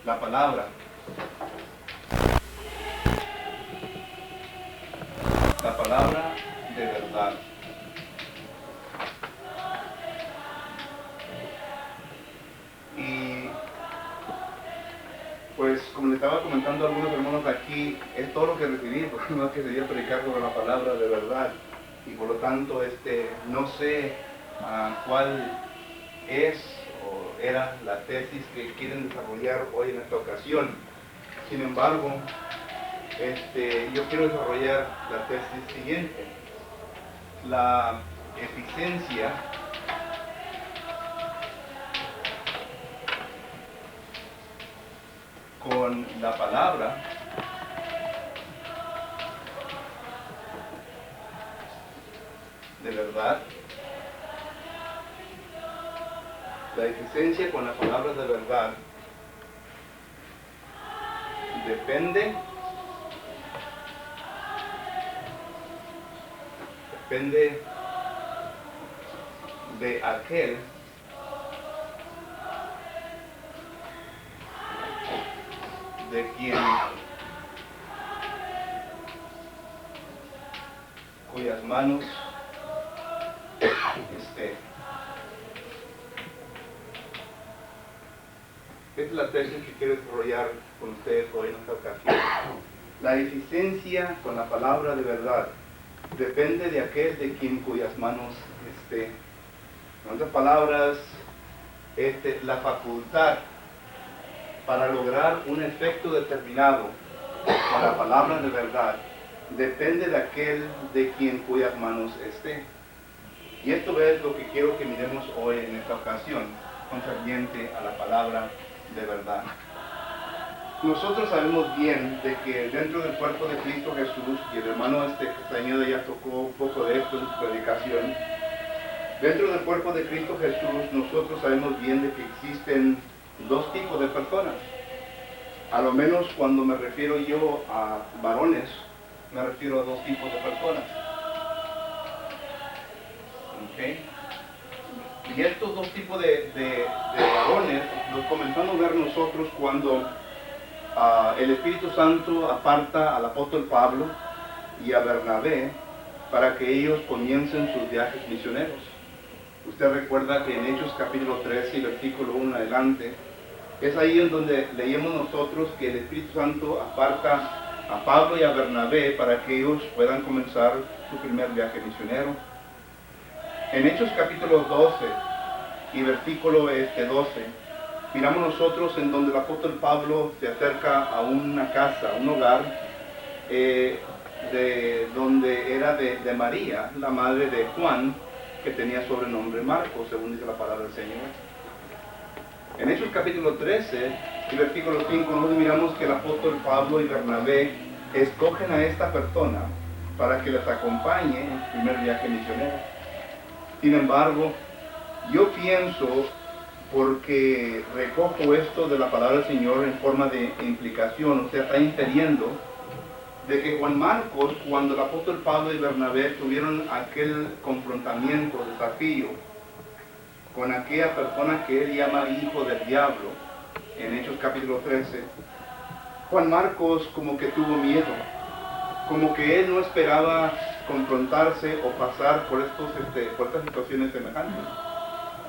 la palabra. La palabra de verdad. Y pues como le estaba comentando a algunos hermanos aquí, es todo lo que recibí, porque no quería predicar sobre la palabra de verdad. Y por lo tanto no sé cuál es o era la tesis que quieren desarrollar hoy en esta ocasión. Sin embargo, yo quiero desarrollar la tesis siguiente: la eficiencia con la palabra de verdad. La eficiencia con la palabra de verdad depende de aquel de quien cuyas manos esté. Esta es la tesis que quiero desarrollar con ustedes hoy en esta ocasión. La eficiencia con la palabra de verdad depende de aquel de quien cuyas manos esté. En otras palabras, la facultad para lograr un efecto determinado con la palabra de verdad depende de aquel de quien cuyas manos esté. Y esto es lo que quiero que miremos hoy en esta ocasión, concerniente a la palabra de verdad. Nosotros sabemos bien de que dentro del cuerpo de Cristo Jesús, y el hermano Castañeda ya tocó un poco de esto en su predicación, dentro del cuerpo de Cristo Jesús nosotros sabemos bien de que existen dos tipos de personas. A lo menos cuando me refiero yo a varones, me refiero a dos tipos de personas. ¿Okay? Y estos dos tipos de varones los comenzamos a ver nosotros cuando el Espíritu Santo aparta al apóstol Pablo y a Bernabé para que ellos comiencen sus viajes misioneros. Usted recuerda que en Hechos capítulo 13 y versículo 1 adelante, es ahí en donde leímos nosotros que el Espíritu Santo aparta a Pablo y a Bernabé para que ellos puedan comenzar su primer viaje misionero. En Hechos capítulo 12 y versículo 12, miramos nosotros en donde el apóstol Pablo se acerca a una casa, a un hogar, donde era de María, la madre de Juan, que tenía sobrenombre Marcos, según dice la palabra del Señor. En Hechos capítulo 13 y versículo 5, nosotros miramos que el apóstol Pablo y Bernabé escogen a esta persona para que les acompañe en su primer viaje misionero. Sin embargo, yo pienso, porque recojo esto de la palabra del Señor en forma de implicación, o sea, está infiriendo de que Juan Marcos, cuando el apóstol Pablo y Bernabé tuvieron aquel confrontamiento, desafío, con aquella persona que él llama hijo del diablo, en Hechos capítulo 13, Juan Marcos como que tuvo miedo, como que él no esperaba confrontarse o pasar por estas situaciones semejantes.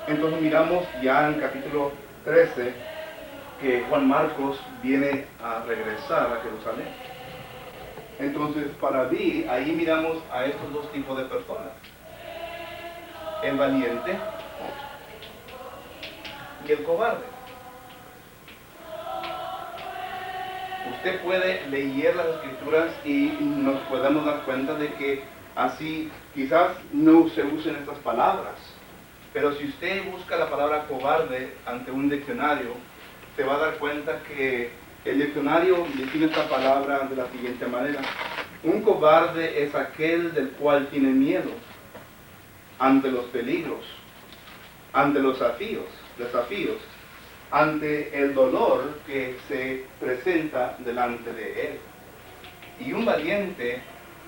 Entonces miramos ya en capítulo 13 que Juan Marcos viene a regresar a Jerusalén. Entonces para mí, ahí miramos a estos dos tipos de personas: el valiente y el cobarde. Usted puede leer las escrituras y nos podemos dar cuenta de que así quizás no se usen estas palabras, pero si usted busca la palabra cobarde ante un diccionario, se va a dar cuenta que el diccionario define esta palabra de la siguiente manera: un cobarde es aquel del cual tiene miedo ante los peligros, ante los desafíos, ante el dolor que se presenta delante de él. Y un valiente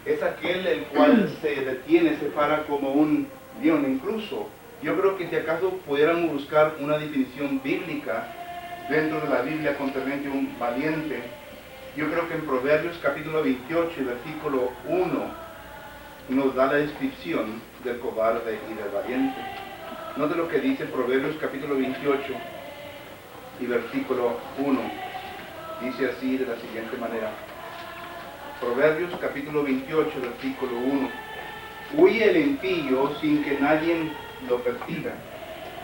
es aquel el cual se detiene, se para como un león. Incluso yo creo que si acaso pudiéramos buscar una definición bíblica dentro de la Biblia concerniente a un valiente, yo creo que en Proverbios capítulo 28 y versículo 1 nos da la descripción del cobarde y del valiente. Note lo que dice Proverbios capítulo 28 y versículo 1. Dice así de la siguiente manera. Proverbios capítulo 28, versículo 1. Huye el impío sin que nadie lo persiga,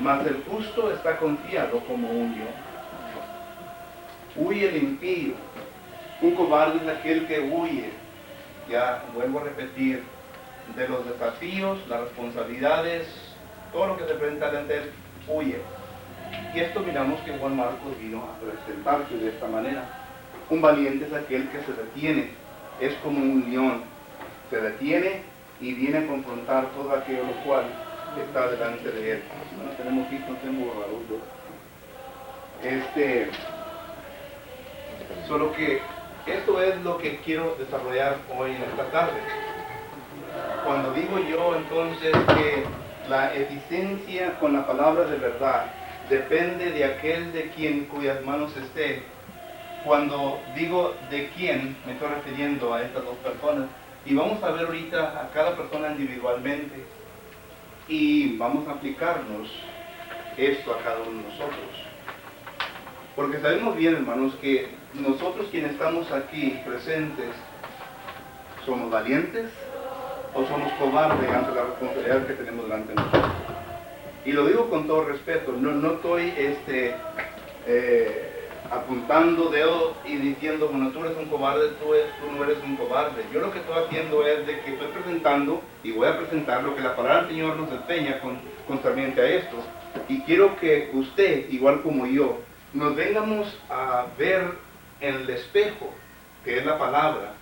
mas el justo está confiado como un león. Huye el impío. Un cobarde es aquel que huye, ya vuelvo a repetir, de los desafíos, las responsabilidades, todo lo que se presenta ante él, huye. Y esto miramos que Juan Marcos vino a presentarse de esta manera. Un valiente es aquel que se detiene, es como un león, se detiene y viene a confrontar todo aquello lo cual está delante de él. Bueno, tenemos visto, no tenemos borrador. Solo que esto es lo que quiero desarrollar hoy en esta tarde. Cuando digo yo entonces que la eficiencia con la palabra de verdad depende de aquel de quien cuyas manos esté, cuando digo de quién me estoy refiriendo a estas dos personas, y vamos a ver ahorita a cada persona individualmente y vamos a aplicarnos esto a cada uno de nosotros. Porque sabemos bien, hermanos, que nosotros quienes estamos aquí presentes, ¿somos valientes o somos cobardes ante la responsabilidad que tenemos delante de nosotros? Y lo digo con todo respeto, no estoy apuntando dedo y diciendo, bueno, tú eres un cobarde, tú no eres un cobarde. Yo lo que estoy haciendo es de que estoy presentando y voy a presentar lo que la palabra del Señor nos enseña concerniente a esto. Y quiero que usted, igual como yo, nos vengamos a ver en el espejo, que es la palabra,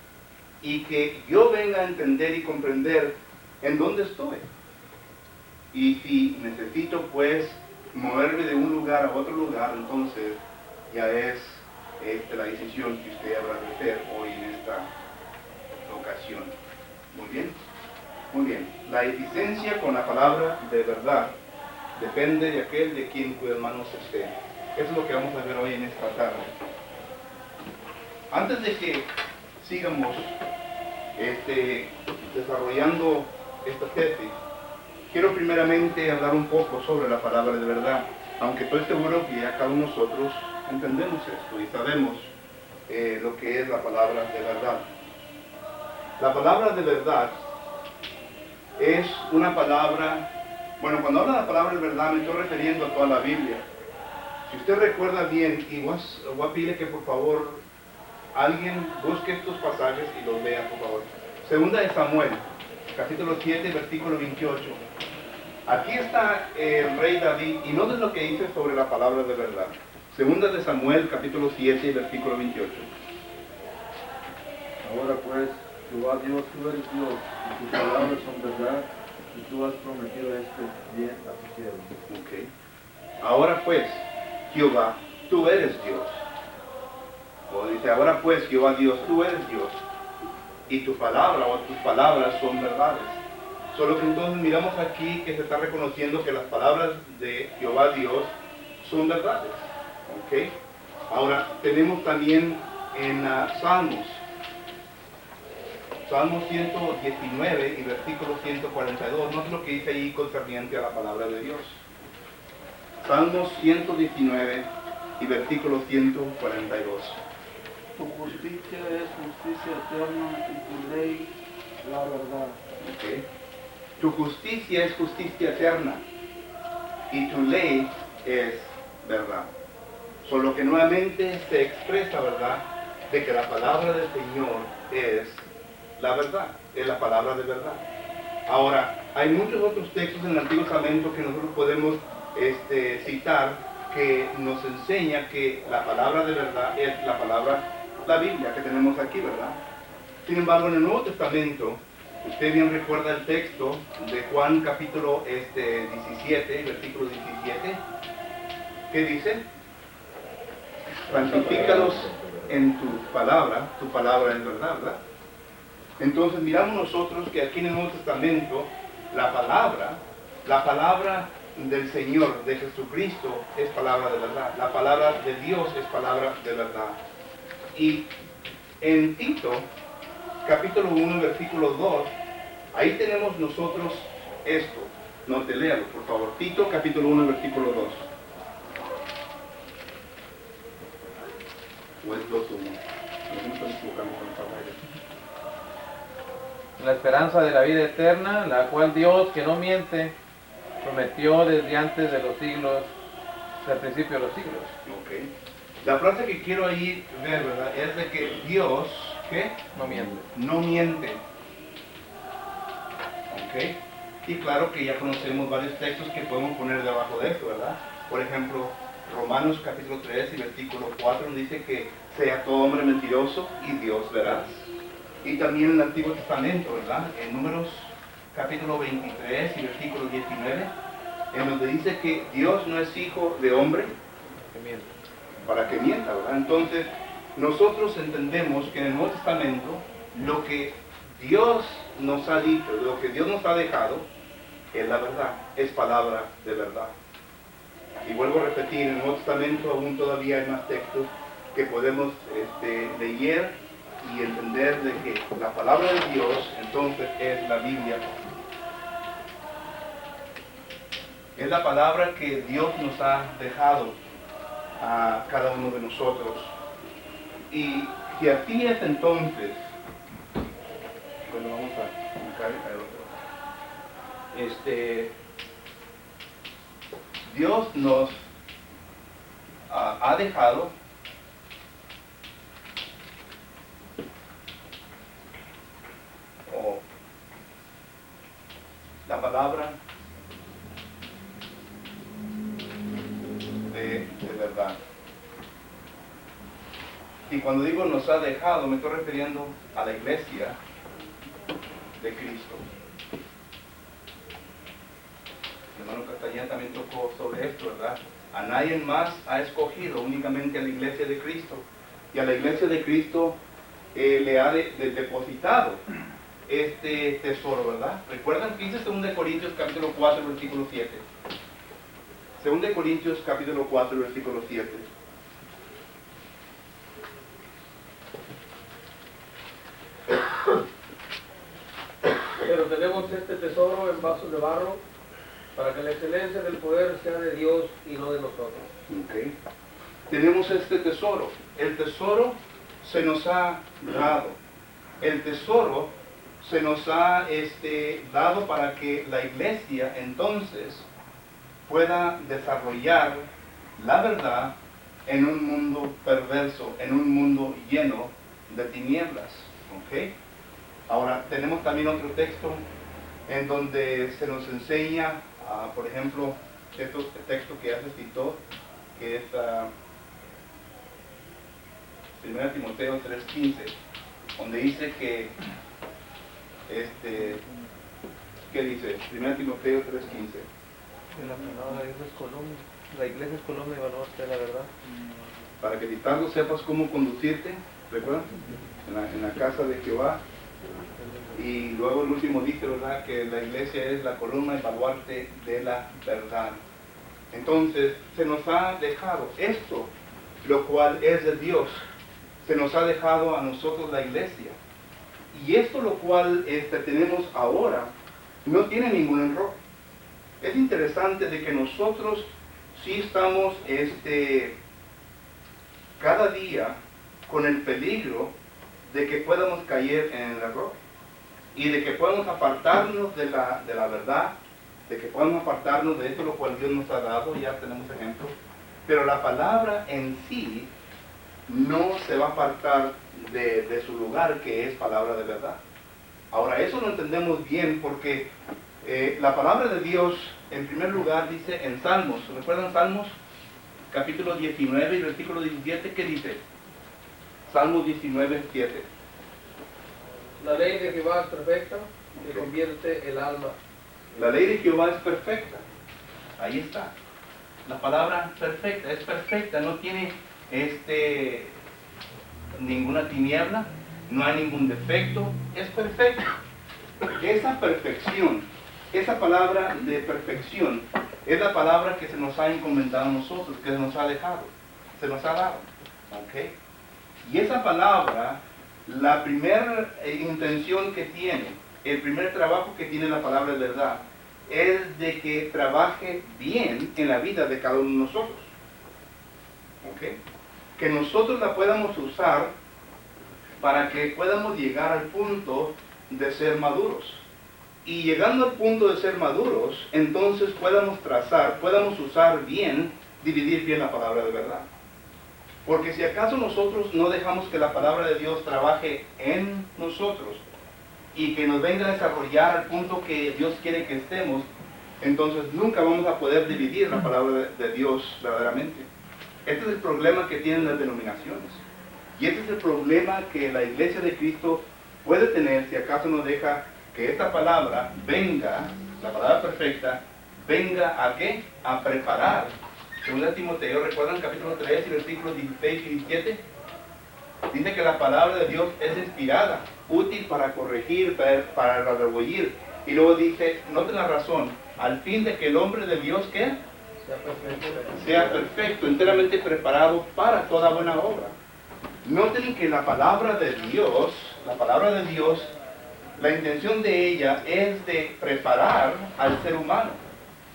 y que yo venga a entender y comprender en dónde estoy. Y si necesito pues moverme de un lugar a otro lugar, entonces ya es la decisión que usted habrá de hacer hoy en esta ocasión. Muy bien. Muy bien. La eficiencia con la palabra de verdad depende de aquel de quien cuyas manos esté. Eso es lo que vamos a ver hoy en esta tarde. Antes de que sigamos desarrollando esta tesis, quiero primeramente hablar un poco sobre la palabra de verdad, aunque estoy seguro que ya cada uno de nosotros entendemos esto y sabemos lo que es la palabra de verdad. La palabra de verdad es una palabra, bueno, cuando hablo de la palabra de verdad me estoy refiriendo a toda la Biblia. Si usted recuerda bien, y voy a pedirle que por favor alguien busque estos pasajes y los vea, por favor. Segunda de Samuel, capítulo 7, versículo 28. Aquí está el rey David, y noten lo que dice sobre la palabra de verdad. Segunda de Samuel, capítulo 7, versículo 28. Ahora pues, Jehová Dios, tú eres Dios, y tus palabras son verdad, y tú has prometido este bien a tu siervo. Okay. Ahora pues, Jehová, tú eres Dios. O dice, ahora pues, Jehová Dios, tú eres Dios, y tu palabra o tus palabras son verdades. Solo que entonces miramos aquí que se está reconociendo que las palabras de Jehová Dios son verdades. ¿Okay? Ahora, tenemos también en Salmos 119 y versículo 142. No es lo que dice ahí concerniente a la palabra de Dios. Salmos 119 y versículo 142. Tu justicia es justicia eterna y tu ley la verdad. Okay. Tu justicia es justicia eterna y tu ley es verdad. Solo que nuevamente se expresa, ¿verdad?, de que la palabra del Señor es la verdad, es la palabra de verdad. Ahora, hay muchos otros textos en el Antiguo Testamento que nosotros podemos citar que nos enseña que la palabra de verdad es la palabra, la Biblia que tenemos aquí, ¿verdad? Sin embargo, en el Nuevo Testamento, usted bien recuerda el texto de Juan capítulo 17, versículo 17, ¿qué dice? Santifícalos en tu palabra es verdad, ¿verdad? Entonces miramos nosotros que aquí en el Nuevo Testamento la palabra del Señor, de Jesucristo, es palabra de verdad. La palabra de Dios es palabra de verdad. Y en Tito, capítulo 1, versículo 2, ahí tenemos nosotros esto. No te léalo, por favor. Tito, capítulo 1, versículo 2. O es 2.1. No estoy equivocando con esta página. La esperanza de la vida eterna, la cual Dios, que no miente, prometió desde antes de los siglos, del principio de los siglos. Ok. La frase que quiero ahí ver, ¿verdad? Es de que Dios, ¿qué? No miente. No miente. Ok. Y claro que ya conocemos varios textos que podemos poner debajo de esto, ¿verdad? Por ejemplo, Romanos capítulo 3 y versículo 4 dice que sea todo hombre mentiroso y Dios veraz. Y también en el Antiguo Testamento, ¿verdad? En Números capítulo 23 y versículo 19, en donde dice que Dios no es hijo de hombre Que miente. para que mienta, ¿verdad? Entonces, nosotros entendemos que en el Nuevo Testamento lo que Dios nos ha dicho, lo que Dios nos ha dejado, es la verdad, es palabra de verdad. Y vuelvo a repetir, en el Nuevo Testamento aún todavía hay más textos que podemos leer y entender de que la palabra de Dios entonces es la Biblia. Es la palabra que Dios nos ha dejado a cada uno de nosotros. Y si así es entonces, bueno, vamos a buscar el otro. Dios nos ha dejado la palabra de verdad. Y cuando digo nos ha dejado, me estoy refiriendo a la iglesia de Cristo. El hermano Castañeda también tocó sobre esto, ¿verdad? A nadie más ha escogido, únicamente a la iglesia de Cristo. Y a la iglesia de Cristo le ha depositado este tesoro, ¿verdad? ¿Recuerdan que dice 2 Corintios capítulo 4, versículo 7? 2 Corintios capítulo 4, versículo 7. Pero tenemos este tesoro en vasos de barro, para que la excelencia del poder sea de Dios y no de nosotros. Okay. Tenemos este tesoro. El tesoro se nos ha dado. El tesoro se nos ha dado para que la iglesia entonces pueda desarrollar la verdad en un mundo perverso, en un mundo lleno de tinieblas. ¿Okay? Ahora, tenemos también otro texto en donde se nos enseña, por ejemplo, este texto que ya se citó, que es 1 Timoteo 3:15, donde dice que, ¿qué dice? 1 Timoteo 3:15. La iglesia es columna y baluarte de la verdad. Para que tanto sepas cómo conducirte, ¿recuerdan? En la casa de Jehová. Y luego el último dice, ¿verdad?, que la iglesia es la columna y baluarte de la verdad. Entonces, se nos ha dejado esto, lo cual es de Dios. Se nos ha dejado a nosotros la iglesia. Y esto lo cual tenemos ahora, no tiene ningún error. Es interesante de que nosotros sí estamos cada día con el peligro de que podamos caer en el error. Y de que podamos apartarnos de la verdad, de que podamos apartarnos de esto lo cual Dios nos ha dado, ya tenemos ejemplos. Pero la palabra en sí no se va a apartar de su lugar, que es palabra de verdad. Ahora, eso lo entendemos bien porque la palabra de Dios, en primer lugar, dice en Salmos. ¿Recuerdan Salmos? Capítulo 19 y versículo 17, ¿qué dice? Salmos 19, 7. La ley de Jehová es perfecta, que convierte el alma. La ley de Jehová es perfecta. Ahí está. La palabra perfecta, es perfecta, no tiene ninguna tiniebla, no hay ningún defecto, es perfecta. Esa perfección, esa palabra de perfección, es la palabra que se nos ha encomendado a nosotros, que se nos ha dejado, se nos ha dado. ¿Ok? Y esa palabra, la primera intención que tiene, el primer trabajo que tiene la palabra de verdad, es de que trabaje bien en la vida de cada uno de nosotros. ¿Ok? Que nosotros la podamos usar para que podamos llegar al punto de ser maduros. Y llegando al punto de ser maduros, entonces podamos usar bien, dividir bien la palabra de verdad. Porque si acaso nosotros no dejamos que la palabra de Dios trabaje en nosotros y que nos venga a desarrollar al punto que Dios quiere que estemos, entonces nunca vamos a poder dividir la palabra de Dios verdaderamente. Este es el problema que tienen las denominaciones. Y este es el problema que la Iglesia de Cristo puede tener si acaso no deja que esta palabra venga, la palabra perfecta, venga ¿a qué? A preparar. Según Timoteo, ¿recuerdan capítulo 3 y versículos 16 y 17? Dice que la palabra de Dios es inspirada, útil para corregir, para redarguir. Y luego dice, noten la razón, al fin de que el hombre de Dios, ¿qué? Sea perfecto, enteramente preparado para toda buena obra. Noten que la palabra de Dios, la intención de ella es de preparar al ser humano.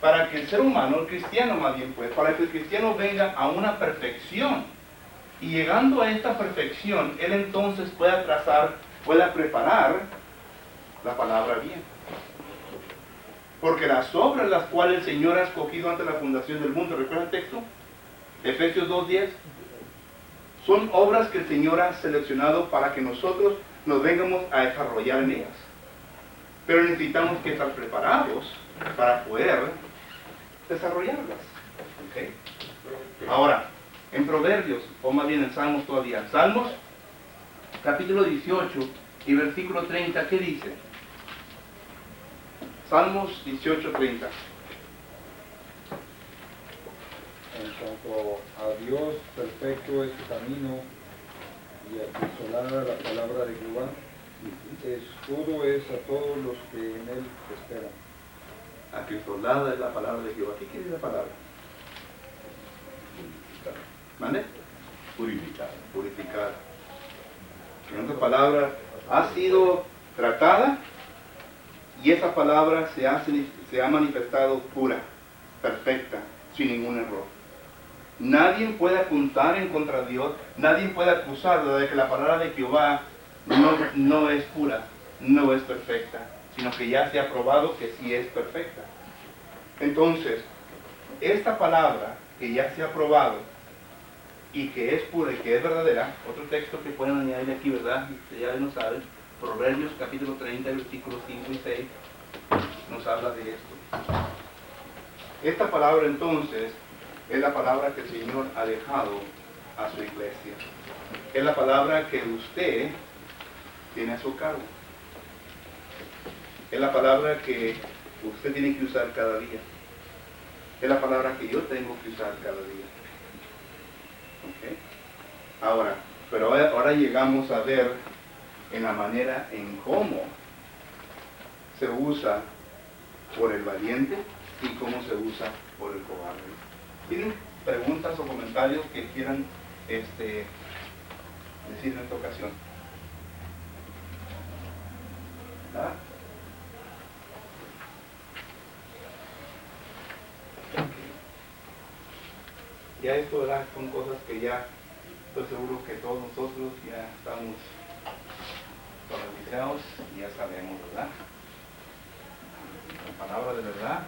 Para que el ser humano, el cristiano más bien pues, para que el cristiano venga a una perfección. Y llegando a esta perfección, él entonces pueda preparar la palabra bien. Porque las obras las cuales el Señor ha escogido antes de la fundación del mundo, ¿recuerda el texto? Efesios 2:10. Son obras que el Señor ha seleccionado para que nosotros nos vengamos a desarrollar en ellas. Pero necesitamos que estar preparados para poder desarrollarlas. ¿Okay? Ahora, en Proverbios, o más bien en Salmos todavía, Salmos, capítulo 18 y versículo 30, ¿qué dice? Salmos 18:30. En cuanto a Dios, perfecto es su camino, y acrisolada la palabra de Jehová. Escudo es a todos los que en él esperan. Acrisolada es la palabra de Jehová. ¿Qué quiere decir la palabra? ¿Mande? Purificada. Purificada. En otras palabras, ha sido tratada y esa palabra se ha manifestado pura, perfecta, sin ningún error. Nadie puede apuntar en contra de Dios, nadie puede acusarlo de que la palabra de Jehová no es pura, no es perfecta, sino que ya se ha probado que sí es perfecta. Entonces, esta palabra que ya se ha probado y que es pura y que es verdadera, otro texto que pueden añadir aquí, ¿verdad? Ya lo saben, Proverbios capítulo 30, versículos 5 y 6, nos habla de esto. Esta palabra entonces es la palabra que el Señor ha dejado a su iglesia. Es la palabra que usted tiene a su cargo. Es la palabra que usted tiene que usar cada día. Es la palabra que yo tengo que usar cada día. ¿Okay? Ahora llegamos a ver en la manera en cómo se usa por el valiente y cómo se usa por el cobarde. ¿Tienen preguntas o comentarios que quieran decir en esta ocasión? ¿Ah? Ya esto, ¿verdad? Son cosas que ya estoy seguro que todos nosotros ya estamos familiarizados y ya sabemos, ¿verdad? La palabra de verdad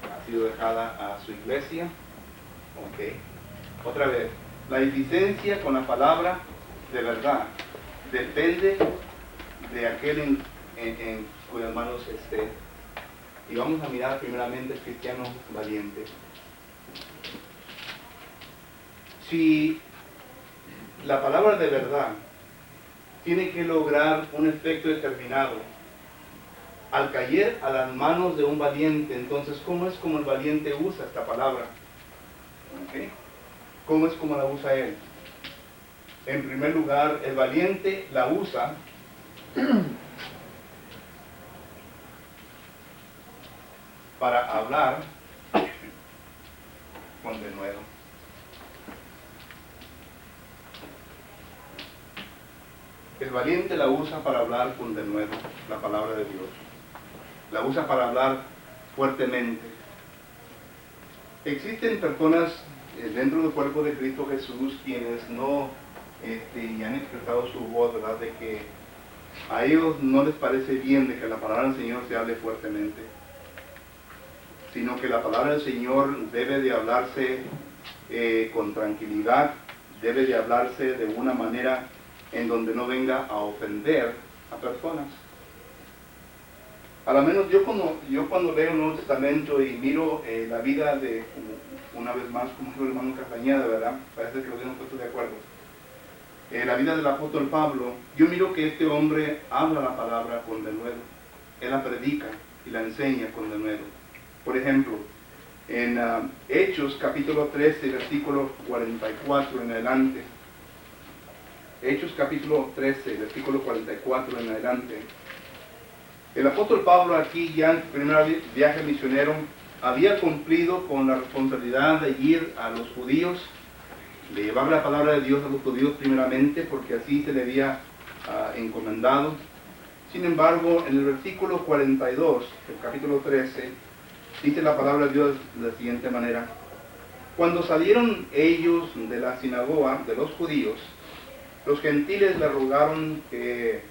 ha sido dejada a su iglesia. Ok. Otra vez, la eficiencia con la palabra de verdad depende de aquel en cuyas manos esté. Y vamos a mirar primeramente el cristiano valiente. Si la palabra de verdad tiene que lograr un efecto determinado, al caer a las manos de un valiente, entonces, ¿cómo es como el valiente usa esta palabra? ¿Okay? ¿Cómo es como la usa él? En primer lugar, el valiente la usa para hablar con denuedo. El valiente la usa para hablar con denuedo, la palabra de Dios. La usa para hablar fuertemente. Existen personas dentro del cuerpo de Cristo Jesús quienes no y han expresado su voz, ¿verdad?, de que a ellos no les parece bien de que la palabra del Señor se hable fuertemente, sino que la palabra del Señor debe de hablarse con tranquilidad, debe de hablarse de una manera en donde no venga a ofender a personas. A lo menos yo cuando leo el Nuevo Testamento y miro la vida de, una vez más, como dijo el hermano Castañeda, ¿verdad? Parece que lo hemos puesto de acuerdo. La vida del apóstol Pablo, yo miro que este hombre habla la palabra con denuedo. Él la predica y la enseña con denuedo. Por ejemplo, en Hechos capítulo 13, versículo 44 en adelante. Hechos capítulo 13, versículo 44 en adelante. El apóstol Pablo aquí ya en su primer viaje misionero había cumplido con la responsabilidad de ir a los judíos, de llevar la palabra de Dios a los judíos primeramente, porque así se le había encomendado. Sin embargo, en el versículo 42 del capítulo 13, dice la palabra de Dios de la siguiente manera: cuando salieron ellos de la sinagoga de los judíos, los gentiles le rogaron que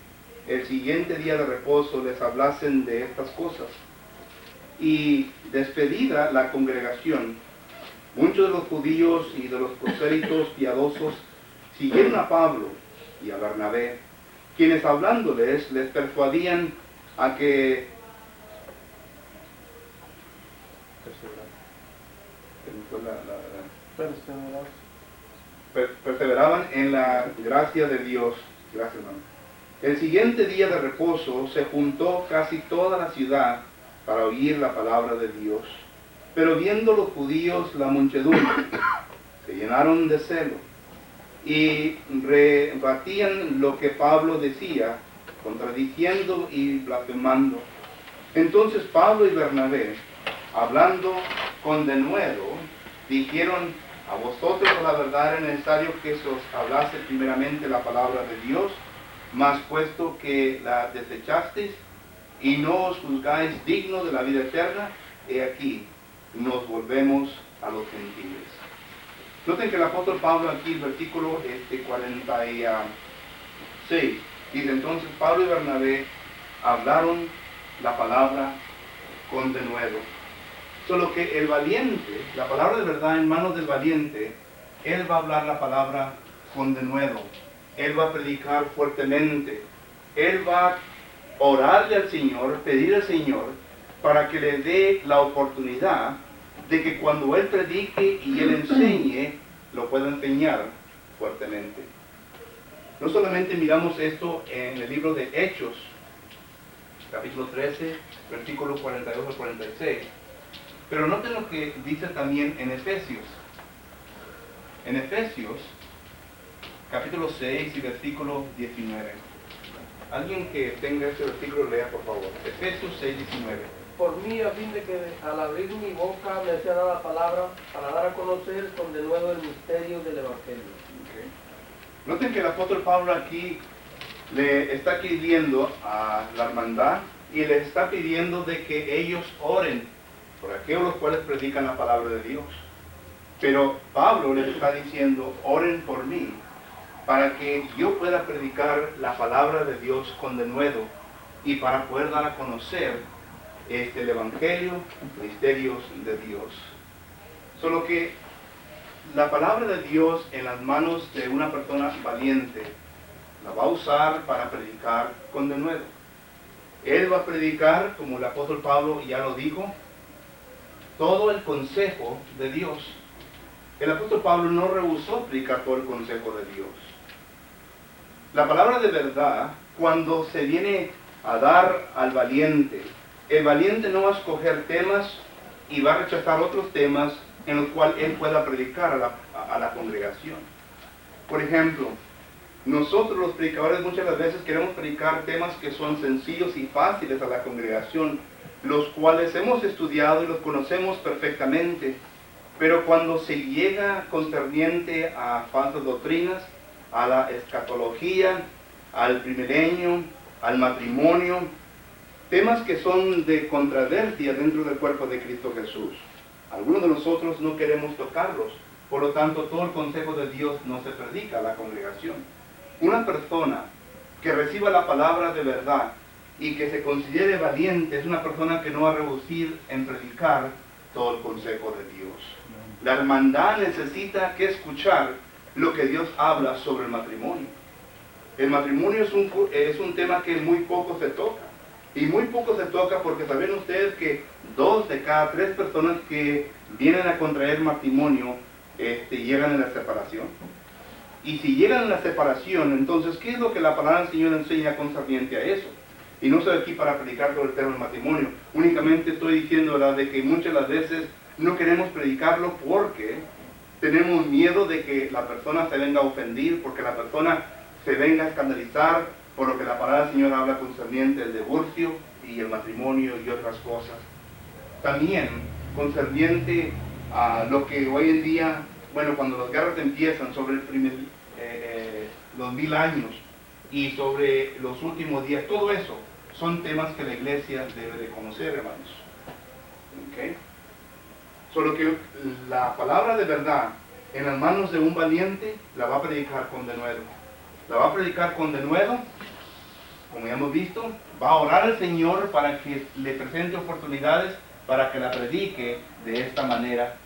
el siguiente día de reposo les hablasen de estas cosas. Y despedida la congregación, muchos de los judíos y de los prosélitos piadosos siguieron a Pablo y a Bernabé, quienes hablándoles les persuadían a que perseveraban en la gracia de Dios. Gracias, hermano. El siguiente día de reposo se juntó casi toda la ciudad para oír la palabra de Dios. Pero viendo los judíos la muchedumbre, se llenaron de celo y rebatían lo que Pablo decía, contradiciendo y blasfemando. Entonces Pablo y Bernabé, hablando con denuedo, dijeron: a vosotros la verdad era necesario que se os hablase primeramente la palabra de Dios, mas puesto que la desechasteis y no os juzgáis dignos de la vida eterna, he aquí, nos volvemos a los gentiles. Noten que el apóstol Pablo aquí, el versículo 46, dice: entonces Pablo y Bernabé hablaron la palabra con denuedo. Solo que el valiente, la palabra de verdad en manos del valiente, él va a hablar la palabra con denuedo. Él va a predicar fuertemente. Él va a orarle al Señor, pedir al Señor para que le dé la oportunidad de que cuando Él predique y Él enseñe, lo pueda enseñar fuertemente. No solamente miramos esto en el libro de Hechos, capítulo 13, versículos 42 al 46, pero noten lo que dice también en Efesios. En Efesios, capítulo 6 y versículo 19. Alguien que tenga este versículo, lea por favor. Efesios 6, 19. Por mí, a fin de que al abrir mi boca me sea dada palabra para dar a conocer con denuedo el misterio del Evangelio. Okay. Noten que el apóstol Pablo aquí le está pidiendo a la hermandad y les está pidiendo de que ellos oren por aquellos los cuales predican la palabra de Dios. Pero Pablo les está diciendo: oren por mí, para que yo pueda predicar la palabra de Dios con denuedo y para poder dar a conocer el Evangelio, misterios de Dios. Solo que la palabra de Dios en las manos de una persona valiente la va a usar para predicar con denuedo. Él va a predicar, como el apóstol Pablo ya lo dijo, todo el consejo de Dios. El apóstol Pablo no rehusó predicar todo el consejo de Dios. La palabra de verdad, cuando se viene a dar al valiente, el valiente no va a escoger temas y va a rechazar otros temas en los cuales él pueda predicar a la congregación. Por ejemplo, nosotros los predicadores muchas de las veces queremos predicar temas que son sencillos y fáciles a la congregación, los cuales hemos estudiado y los conocemos perfectamente. Pero cuando se llega concerniente a falsas doctrinas, a la escatología, al primilenio, al matrimonio, temas que son de controversia dentro del cuerpo de Cristo Jesús, algunos de nosotros no queremos tocarlos, por lo tanto todo el consejo de Dios no se predica a la congregación. Una persona que reciba la palabra de verdad y que se considere valiente es una persona que no va a rehuir en predicar todo el consejo de Dios. La hermandad necesita que escuchar lo que Dios habla sobre el matrimonio. El matrimonio es un tema que muy poco se toca. Y muy poco se toca porque saben ustedes que 2 de cada 3 personas que vienen a contraer matrimonio llegan a la separación. Y si llegan a la separación, entonces, ¿qué es lo que la palabra del Señor enseña concerniente a eso? Y no estoy aquí para predicar sobre el tema del matrimonio. Únicamente estoy diciendo, ¿verdad?, de que muchas de las veces no queremos predicarlo porque tenemos miedo de que la persona se venga a ofender, porque la persona se venga a escandalizar por lo que la palabra del Señor habla concerniente al divorcio y el matrimonio y otras cosas. También concerniente a lo que hoy en día, bueno, cuando las guerras empiezan sobre los 1000 años y sobre los últimos días, todo eso son temas que la iglesia debe de conocer, hermanos. ¿Okay? Solo que la palabra de verdad en las manos de un valiente la va a predicar con denuedo. La va a predicar con denuedo, como ya hemos visto, va a orar al Señor para que le presente oportunidades para que la predique de esta manera.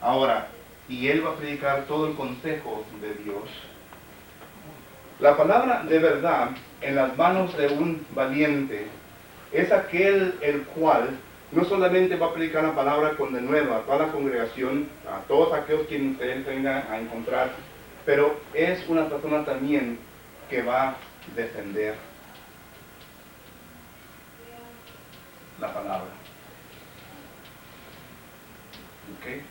Ahora, y él va a predicar todo el consejo de Dios. La palabra de verdad en las manos de un valiente es aquel el cual no solamente va a predicar la palabra con denuedo a toda la congregación, a todos aquellos quienes ustedes vengan a encontrar, pero es una persona también que va a defender la palabra. ¿Okay?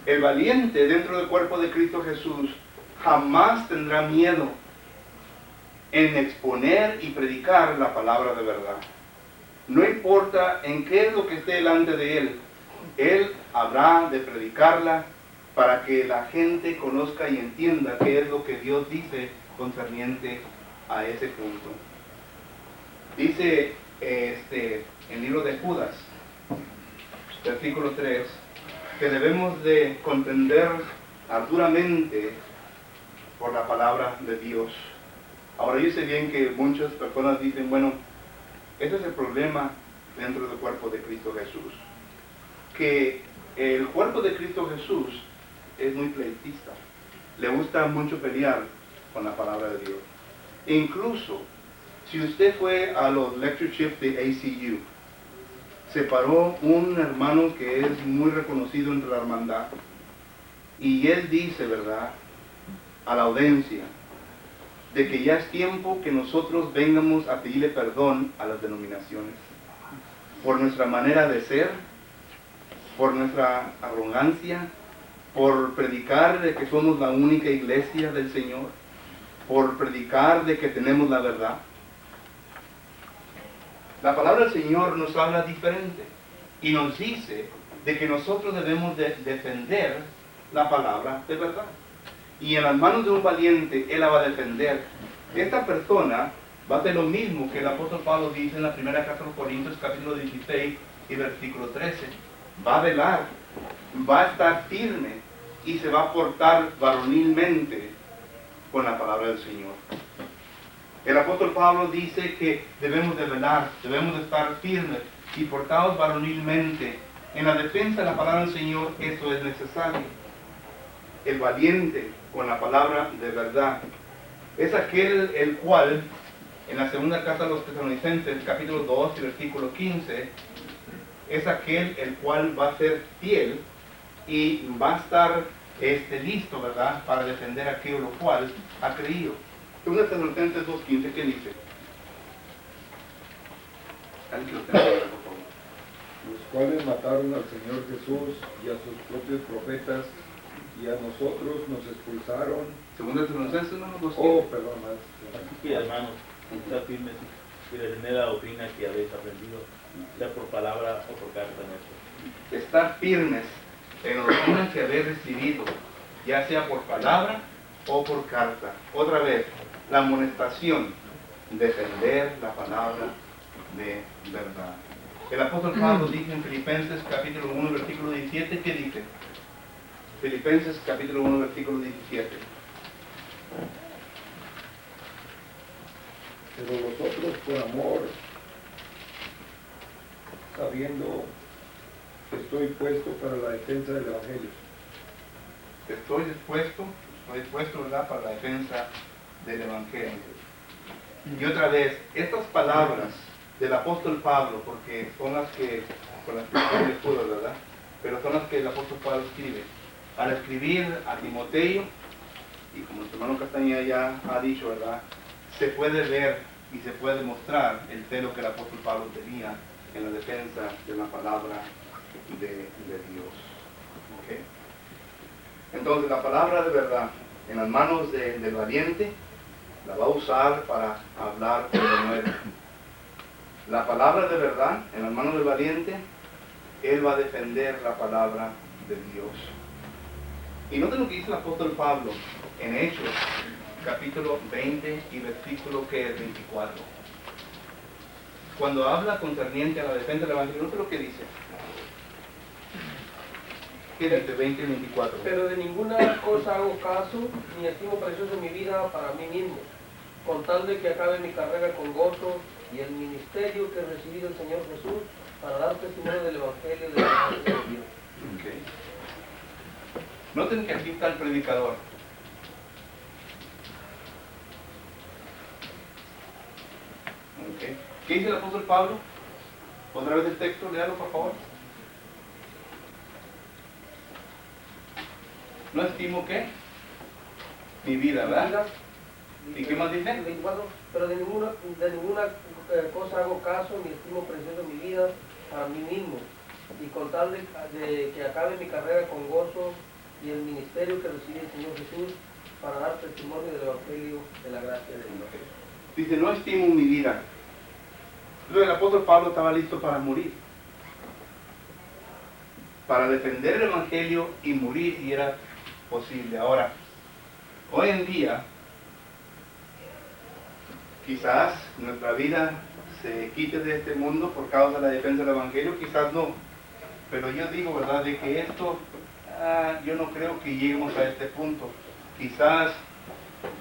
El valiente dentro del cuerpo de Cristo Jesús jamás tendrá miedo en exponer y predicar la palabra de verdad. No importa en qué es lo que esté delante de él habrá de predicarla para que la gente conozca y entienda qué es lo que Dios dice concerniente a ese punto. Dice el libro de Judas, versículo 3, que debemos de contender arduamente por la palabra de Dios. Ahora yo sé bien que muchas personas dicen, bueno, ese es el problema dentro del cuerpo de Cristo Jesús, que el cuerpo de Cristo Jesús es muy pleitista, le gusta mucho pelear con la palabra de Dios. E incluso, si usted fue a los lectureships de ACU, se paró un hermano que es muy reconocido entre la hermandad, y él dice, ¿verdad?, a la audiencia, de que ya es tiempo que nosotros vengamos a pedirle perdón a las denominaciones, por nuestra manera de ser, por nuestra arrogancia, por predicar de que somos la única iglesia del Señor, por predicar de que tenemos la verdad. La palabra del Señor nos habla diferente y nos dice de que nosotros debemos de defender la palabra de verdad. Y en las manos de un valiente, él la va a defender. Esta persona va a hacer lo mismo que el apóstol Pablo dice en la primera carta a los Corintios, capítulo 16 y versículo 13. Va a velar, va a estar firme y se va a portar varonilmente con la palabra del Señor. El apóstol Pablo dice que debemos de velar, debemos de estar firmes y portados varonilmente. En la defensa de la palabra del Señor eso es necesario. El valiente con la palabra de verdad es aquel el cual, en la segunda carta a los Tesalonicenses, capítulo 2 y versículo 15, es aquel el cual va a ser fiel y va a estar listo, ¿verdad?, para defender aquello lo cual ha creído. Segunda Tesalonicenses 2:15, ¿qué dice? ¿Alguien que lo tenga, por favor? Los cuales mataron al Señor Jesús y a sus propios profetas, y a nosotros nos expulsaron. Segunda Tesalonicenses 2:15. Oh, perdón, Así que, hermanos, estad firmes y retener la doctrina que habéis aprendido, sea por palabra o por carta nuestra. estar firmes en lo que tengan que haber recibido, ya sea por palabra o por carta. Otra vez, la amonestación, defender la palabra de verdad. El apóstol Pablo dice en Filipenses capítulo 1, versículo 17, ¿qué dice? Filipenses capítulo 1, versículo 17. Pero vosotros por amor, sabiendo que estoy puesto para la defensa del Evangelio. Estoy dispuesto, ¿verdad?, para la defensa del Evangelio. Y otra vez, estas palabras del apóstol Pablo, porque son las que, con las que estoy de acuerdo, ¿verdad?, pero son las que el apóstol Pablo escribe. Al escribir a Timoteo, y como nuestro hermano Castañeda ya ha dicho, ¿verdad?, se puede ver y se puede mostrar el celo que el apóstol Pablo tenía en la defensa de la palabra de Dios. ¿Okay? Entonces la palabra de verdad en las manos del valiente la va a usar para hablar de nuevo. La palabra de verdad en las manos del valiente, él va a defender la palabra de Dios. Y noten lo que dice el apóstol Pablo en Hechos, capítulo 20 y versículo 24. Cuando habla concerniente a la defensa del Evangelio, noten lo que dice. ¿Qué dice 20 y 24? Pero de ninguna cosa hago caso, ni estimo precioso mi vida para mí mismo, con tal de que acabe mi carrera con gozo y el ministerio que he recibido del Señor Jesús para dar testimonio del Evangelio de la gracia de Dios. Okay. Noten que aquí está el predicador. Okay. ¿Qué dice el apóstol Pablo? Otra vez el texto, léalo por favor. No estimo ¿qué? Mi vida, ¿verdad? ¿Y qué más dice? 24, pero de ninguna cosa hago caso, ni estimo precioso mi vida para mí mismo, y con tal de que acabe mi carrera con gozo y el ministerio que recibe el Señor Jesús para dar testimonio del Evangelio de la gracia de Dios. Dice, no estimo mi vida. Entonces el apóstol Pablo estaba listo para morir. Para defender el Evangelio y morir si era posible. Ahora, hoy en día, quizás nuestra vida se quite de este mundo por causa de la defensa del Evangelio, quizás no. Pero yo digo, ¿verdad?, de que esto, yo no creo que lleguemos a este punto. Quizás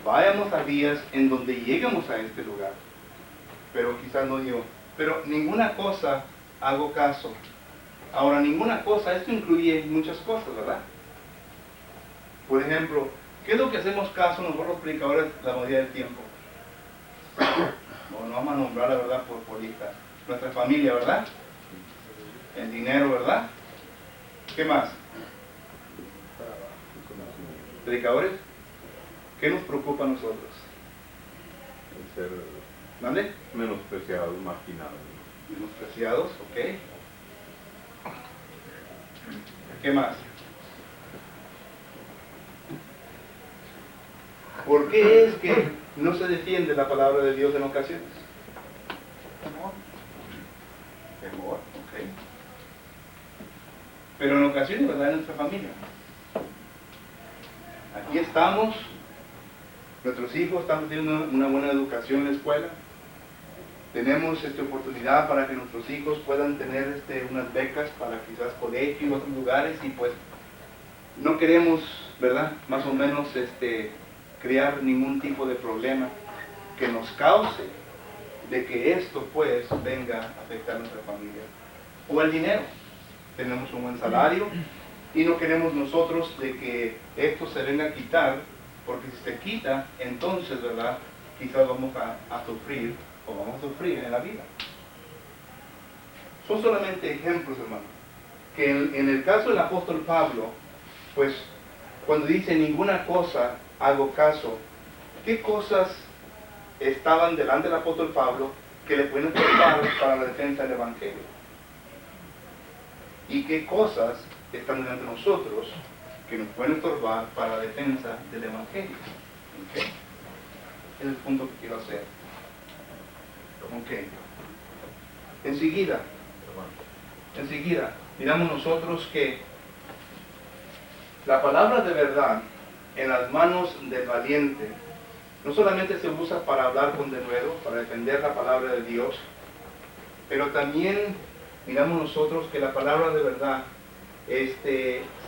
vayamos a días en donde lleguemos a este lugar, pero quizás no yo. Pero ninguna cosa hago caso. Ahora, ninguna cosa, esto incluye muchas cosas, ¿verdad? Por ejemplo, ¿qué es lo que hacemos caso nosotros los predicadores la mayoría del tiempo? No vamos a nombrar la verdad por lista. Nuestra familia, ¿verdad? El dinero, ¿verdad? ¿Qué más? Predicadores, ¿qué nos preocupa a nosotros? El ser ¿Mande? menospreciados, marginados. Menospreciados, ok. ¿Qué más? ¿Por qué es que no se defiende la palabra de Dios en ocasiones? Temor, ok. Pero en ocasiones, ¿verdad?, en nuestra familia. Aquí estamos, nuestros hijos están teniendo una buena educación en la escuela. Tenemos esta oportunidad para que nuestros hijos puedan tener unas becas para quizás colegio y otros lugares, y pues no queremos, ¿verdad?, más o menos crear ningún tipo de problema que nos cause de que esto pues venga a afectar a nuestra familia. O el dinero. Tenemos un buen salario y no queremos nosotros de que esto se venga a quitar, porque si se quita, entonces, ¿verdad?, quizás vamos a sufrir o vamos a sufrir en la vida. Son solamente ejemplos, hermano, que en el caso del apóstol Pablo, pues cuando dice ninguna cosa hago caso, ¿qué cosas estaban delante del apóstol Pablo que le pueden estorbar para la defensa del Evangelio? ¿Y qué cosas están delante de nosotros que nos pueden estorbar para la defensa del Evangelio? ¿Okay? Ese es el punto que quiero hacer. Ok. Enseguida, miramos nosotros que la palabra de verdad en las manos del valiente no solamente se usa para hablar con denuedo, para defender la palabra de Dios, pero también miramos nosotros que la palabra de verdad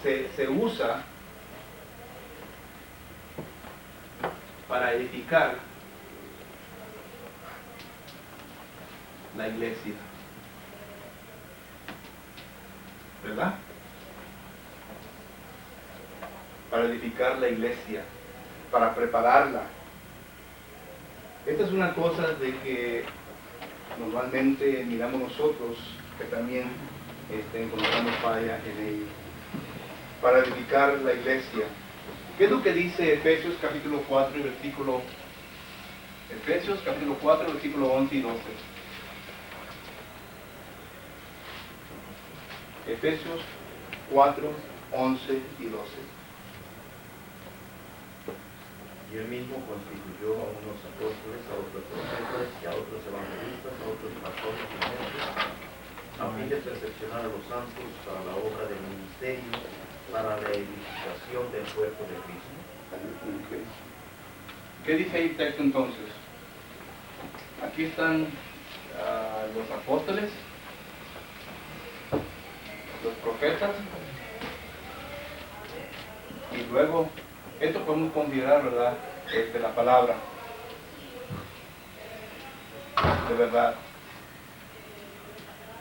se usa para edificar la iglesia. ¿Verdad? Para edificar la iglesia, para prepararla. Esta es una cosa de que normalmente miramos nosotros, que también encontramos falla en ello. Para edificar la iglesia. ¿Qué es lo que dice Efesios capítulo 4 y versículo 11 y 12? Efesios 4, 11 y 12. Y él mismo constituyó a unos apóstoles, a otros profetas, y a otros evangelistas, a otros pastores y maestros, a fin de perfeccionar a los santos para la obra del ministerio, para la edificación del cuerpo de Cristo. ¿Qué dice ahí el texto entonces? Aquí están los apóstoles, los profetas, y luego, esto podemos considerar, ¿verdad?, la palabra de verdad.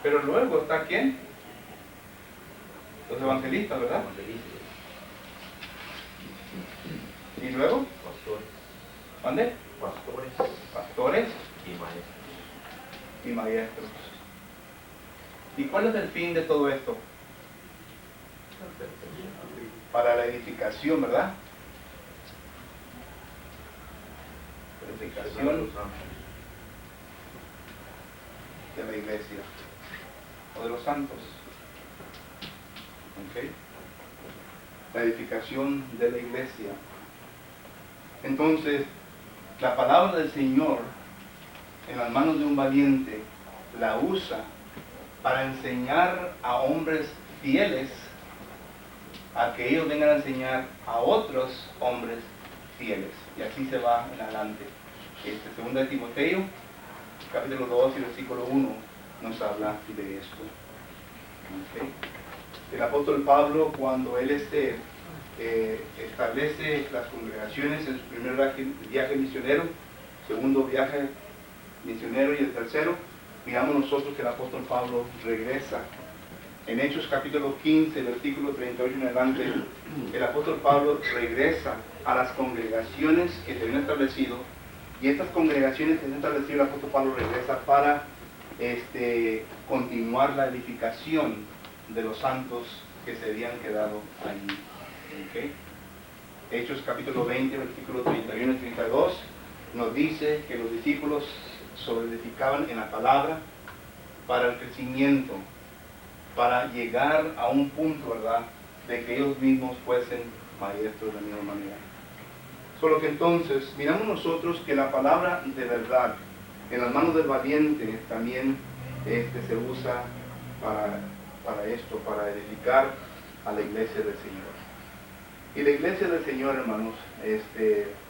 Pero luego está ¿quién? Los evangelistas, ¿verdad? Evangelistas, Y luego, pastores, ¿dónde? Pastores y maestros. y maestros. ¿Y cuál es el fin de todo esto? Para la edificación, ¿verdad? Edificación de la iglesia o de los santos. ¿Ok? La edificación de la iglesia. Entonces, la palabra del Señor en las manos de un valiente la usa para enseñar a hombres fieles a que ellos vengan a enseñar a otros hombres fieles. Y así se va en adelante. Segunda de Timoteo, capítulo 2 y versículo 1, nos habla de esto. ¿Okay? El apóstol Pablo, cuando él establece las congregaciones en su primer viaje misionero, segundo viaje misionero y el tercero, miramos nosotros que el apóstol Pablo regresa. En Hechos capítulo 15, versículo 38 en adelante, el apóstol Pablo regresa a las congregaciones que se habían establecido, y estas congregaciones que se han establecido, el apóstol Pablo regresa para continuar la edificación de los santos que se habían quedado allí. ¿Okay? Hechos capítulo 20, versículos 31 y 32, nos dice que los discípulos sobreedificaban en la palabra para el crecimiento, para llegar a un punto, ¿verdad?, de que ellos mismos fuesen maestros de la misma manera. Solo que entonces, miramos nosotros que la palabra de verdad en las manos del valiente también se usa para esto, para edificar a la iglesia del Señor. Y la iglesia del Señor, hermanos,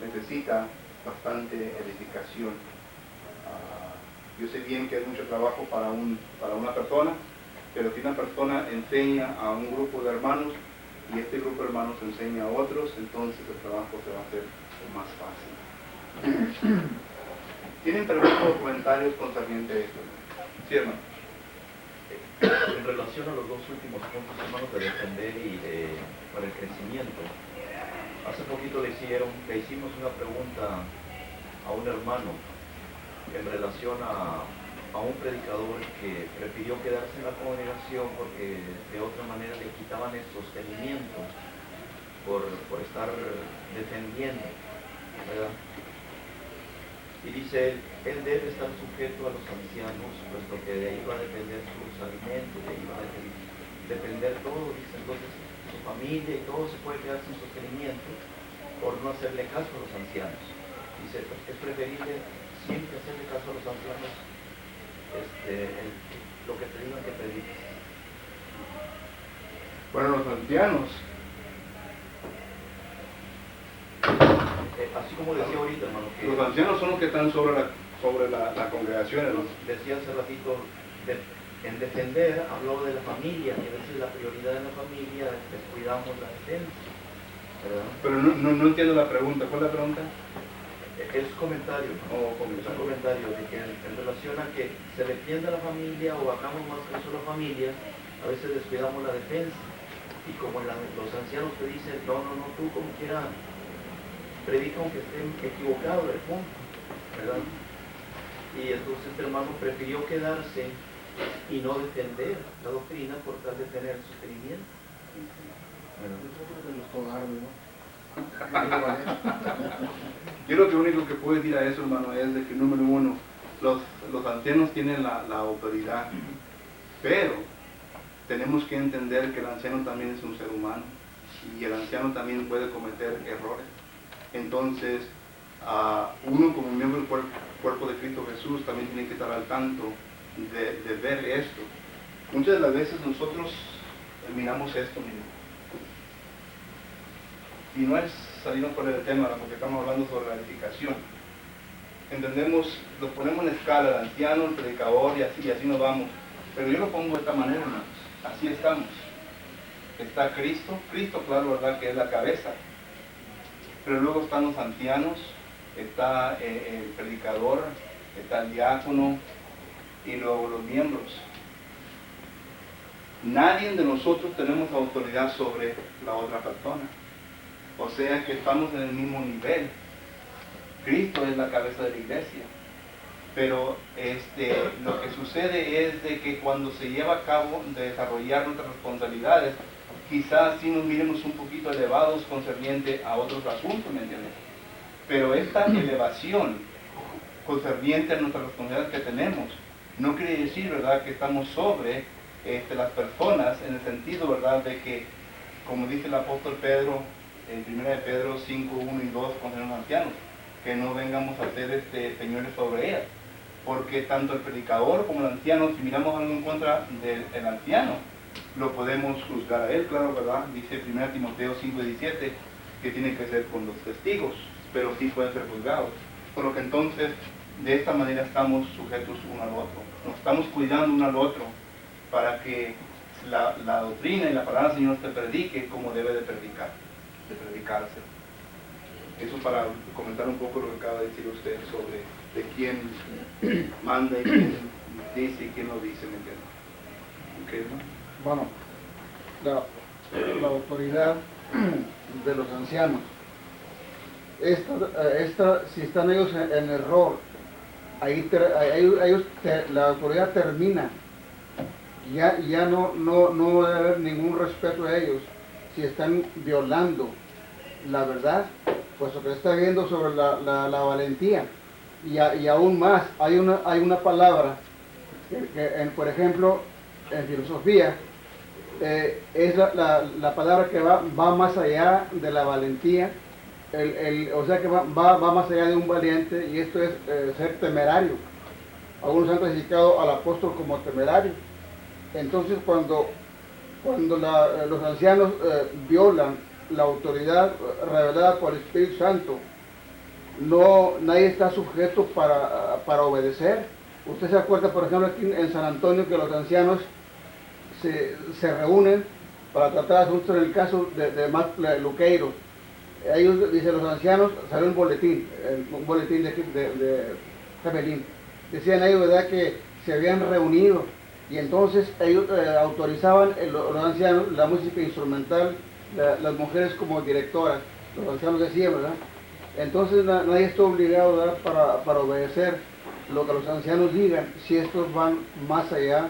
necesita bastante edificación. Yo sé bien que es mucho trabajo para una persona, pero si una persona enseña a un grupo de hermanos y este grupo de hermanos enseña a otros, entonces el trabajo se va a hacer más fácil. ¿Tienen preguntas o comentarios concernientes a esto? Sí, hermano. En relación a los dos últimos puntos, hermanos, de defender y para el crecimiento, hace poquito le hicimos una pregunta a un hermano en relación a un predicador que prefirió quedarse en la congregación porque de otra manera le quitaban el sostenimiento por estar defendiendo, ¿verdad? Y dice él debe estar sujeto a los ancianos, puesto que de ahí va a depender sus alimentos, de ahí va a depender todo, dice. Entonces su familia y todo se puede quedar sin sostenimiento por no hacerle caso a los ancianos. Dice, es preferible siempre hacerle caso a los ancianos, lo que te digan que prediques. Bueno, los ancianos, Así como decía ahorita, hermano, que los ancianos son los que están sobre la congregación, hermano. decía hace ratito, en defender, habló de la familia, que a veces la prioridad en la familia descuidamos la defensa, ¿verdad? Pero no entiendo la pregunta. ¿Cuál es la pregunta? Es comentario, Oh, es un comentario de que en relación a que se defienda la familia o hagamos más caso a la familia, a veces descuidamos la defensa. Y como los ancianos te dicen, no, tú como quieras, predica aunque estén equivocados del punto, ¿verdad? Y entonces este hermano prefirió quedarse y no defender la doctrina por tal de tener sostenimiento. Yo lo único que puedo decir a eso, hermano, es de que, número uno, los ancianos tienen la autoridad, pero tenemos que entender que el anciano también es un ser humano y el anciano también puede cometer errores. Entonces, uno como miembro del cuerpo de Cristo Jesús también tiene que estar al tanto de ver esto. Muchas de las veces nosotros miramos esto, miren. Y no es salirnos por el tema, porque estamos hablando sobre la edificación. Entendemos, lo ponemos en escala, el anciano, el predicador y así nos vamos. Pero yo lo pongo de esta manera, hermanos. Así estamos. Está Cristo, claro, ¿verdad? Que es la cabeza. Pero luego están los ancianos, está el predicador, está el diácono y luego los miembros. Nadie de nosotros tenemos autoridad sobre la otra persona. O sea que estamos en el mismo nivel. Cristo es la cabeza de la iglesia. Pero lo que sucede es de que cuando se lleva a cabo de desarrollar nuestras responsabilidades, quizás sí nos miremos un poquito elevados concerniente a otros asuntos, ¿me entiendes? Pero esta elevación concerniente a nuestras responsabilidades que tenemos, no quiere decir, ¿verdad?, que estamos sobre las personas, en el sentido, ¿verdad?, de que, como dice el apóstol Pedro, en 1 de Pedro 5, 1 y 2, con los ancianos, que no vengamos a ser señores sobre ellas. Porque tanto el predicador como el anciano, si miramos algo en contra del anciano, lo podemos juzgar a él, claro, ¿verdad? Dice 1 Timoteo 5, 17, que tiene que ser con los testigos, pero sí pueden ser juzgados. Por lo que entonces, de esta manera estamos sujetos uno al otro. Nos estamos cuidando uno al otro para que la doctrina y la palabra del Señor se predique como debe de predicarse. Eso para comentar un poco lo que acaba de decir usted sobre de quién manda y quién dice y quién lo dice, ¿me entiendes? ¿No? Bueno, la autoridad de los ancianos. Si están ellos en error, la autoridad termina. Ya no debe haber ningún respeto a ellos si están violando la verdad, puesto que está viendo sobre la valentía. Y aún más, hay una palabra que por ejemplo, en filosofía, es la palabra que va más allá de la valentía, o sea que va más allá de un valiente, y esto es ser temerario. Algunos han clasificado al apóstol como temerario. Entonces cuando los ancianos violan la autoridad revelada por el Espíritu Santo, nadie está sujeto para obedecer. Usted se acuerda, por ejemplo, aquí en San Antonio, que los ancianos se reúnen para tratar asuntos en el caso de Max Luqueiro. Ellos, dicen los ancianos, salió un boletín de Javelin. Decían ellos, ¿verdad?, que se habían reunido y entonces ellos autorizaban, los ancianos, la música instrumental, las mujeres como directoras. Los ancianos decían, ¿verdad? Entonces nadie está obligado, ¿verdad?, para obedecer lo que los ancianos digan, si estos van más allá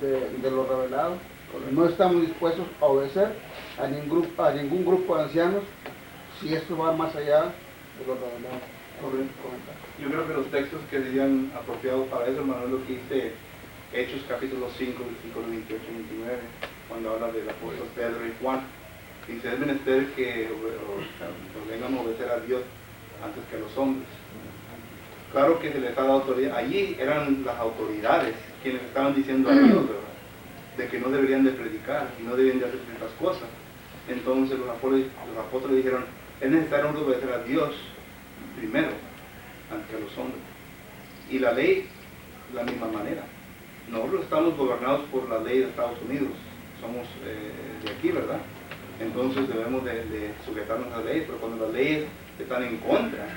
de lo revelado. No estamos dispuestos a obedecer a ningún grupo de ancianos si esto va más allá de lo revelado. Yo creo que los textos que serían apropiados para eso, hermano, es lo que dice Hechos capítulo 5, versículos 28 y 29, cuando habla del apóstol Pedro y Juan. Dice, es menester que nos vengan a obedecer a Dios antes que a los hombres. Claro que se les ha dado autoridad. Allí eran las autoridades quienes estaban diciendo a Dios, ¿verdad? de que no deberían de predicar y no deberían de hacer ciertas cosas. Entonces los apóstoles dijeron, es necesario obedecer a Dios primero, antes que a los hombres. Y la ley, la misma manera. Nosotros estamos gobernados por la ley de Estados Unidos, somos de aquí, ¿verdad? Entonces debemos de sujetarnos a la ley, pero cuando las leyes están en contra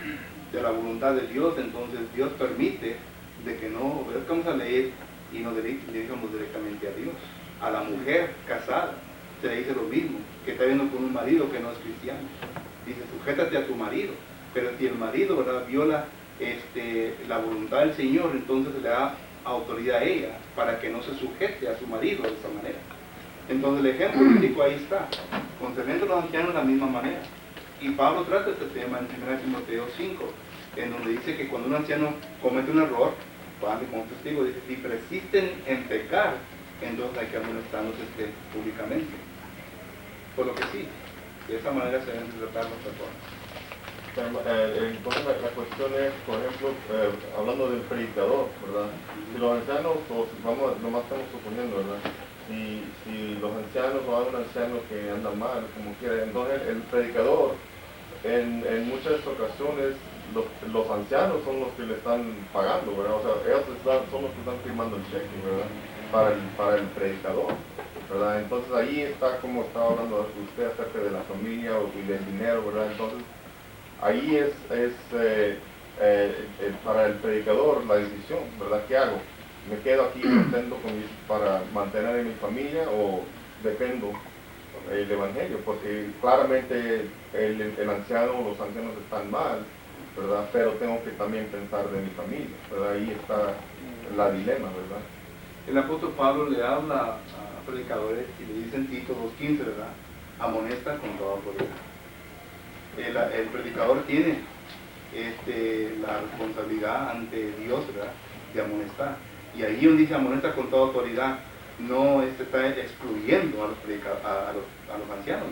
de la voluntad de Dios, entonces Dios permite de que no obedezcamos a la ley y nos dirijamos directamente a Dios. A la mujer casada se le dice lo mismo, que está viviendo con un marido que no es cristiano. Dice, sujétate a tu marido, pero si el marido, ¿verdad?, viola la voluntad del Señor, entonces le da autoridad a ella para que no se sujete a su marido de esa manera. Entonces el ejemplo bíblico ahí está, concerniente a los ancianos de la misma manera. Y Pablo trata este tema en 1 Timoteo 5, en donde dice que cuando un anciano comete un error, van como testigo, dice, si persisten en pecar, entonces hay que amonestarlos públicamente. Por lo que sí, de esa manera se deben tratar las personas. Entonces la cuestión es, por ejemplo, hablando del predicador, ¿verdad? Si los ancianos, nomás estamos suponiendo, ¿verdad? Si los ancianos o hay un anciano que anda mal, como quiera, entonces el predicador, en muchas ocasiones, los ancianos son los que le están pagando, ¿verdad? O sea, ellos son los que están firmando el cheque, ¿verdad? Para el predicador, ¿verdad? Entonces ahí está como estaba hablando usted acerca de la familia y del dinero, ¿verdad? Entonces ahí es para el predicador la decisión, ¿verdad? ¿Qué hago? ¿Me quedo aquí contento para mantener a mi familia o dependo el evangelio? Porque claramente el anciano o los ancianos están mal, ¿verdad? Pero tengo que también pensar de mi familia, ¿verdad? Ahí está la dilema, ¿verdad? El apóstol Pablo le habla a predicadores y le dice en Tito 2:15, ¿verdad? Amonesta con toda autoridad. El predicador tiene la responsabilidad ante Dios, ¿verdad?, de amonestar. Y ahí donde dice amonesta con toda autoridad, no está excluyendo a los ancianos.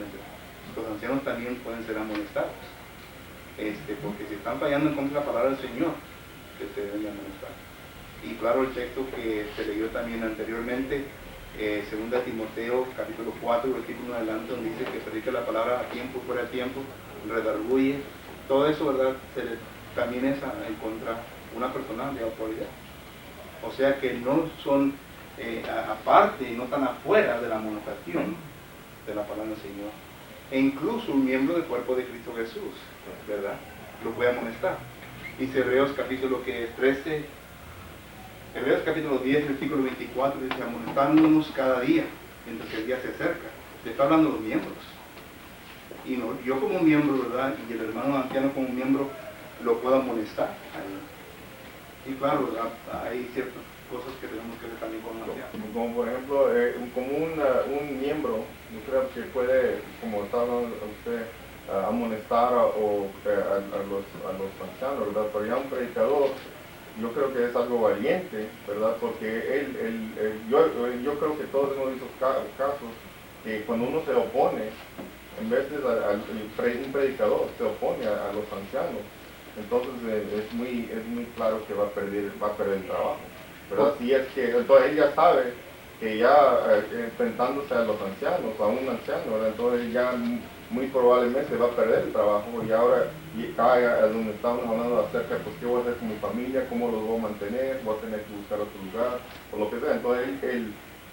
Los ancianos también pueden ser amonestados, porque si están fallando en contra de la palabra del Señor, que se deben de amonestar. Y claro, el texto que se leyó también anteriormente, 2 Timoteo capítulo 4, versículo 1 adelante, donde dice que predica la palabra a tiempo, fuera de tiempo, redarguye, todo eso, ¿verdad?, también es en contra de una persona de autoridad. O sea que no son aparte y no tan afuera de la amonestación de la palabra del Señor. E incluso un miembro del cuerpo de Cristo Jesús, ¿verdad?, lo puede amonestar. Dice Hebreos capítulo 13, Hebreos capítulo 10, versículo 24, dice, amonestándonos cada día, mientras que el día se acerca. Le está hablando de los miembros. Y no, yo como miembro, ¿verdad?, y el hermano anciano como miembro, lo puedo amonestar ahí. Y claro, ¿verdad?, hay ciertas cosas que tenemos que ver también con los ancianos. Como por ejemplo, como un miembro, yo creo que puede, como está hablando usted, amonestar a los ancianos, ¿verdad? Pero ya un predicador, yo creo que es algo valiente, ¿verdad? Porque yo creo que todos hemos visto casos que cuando uno se opone, en vez de un predicador se opone a los ancianos, entonces es muy claro que va a perder el trabajo, ¿verdad? Si es que, entonces él ya sabe que ya enfrentándose a los ancianos, a un anciano, ¿verdad?, entonces ya muy probablemente va a perder el trabajo y ahora cae a donde estamos hablando acerca, pues qué voy a hacer con mi familia, cómo los voy a mantener, voy a tener que buscar otro lugar, o lo que sea. Entonces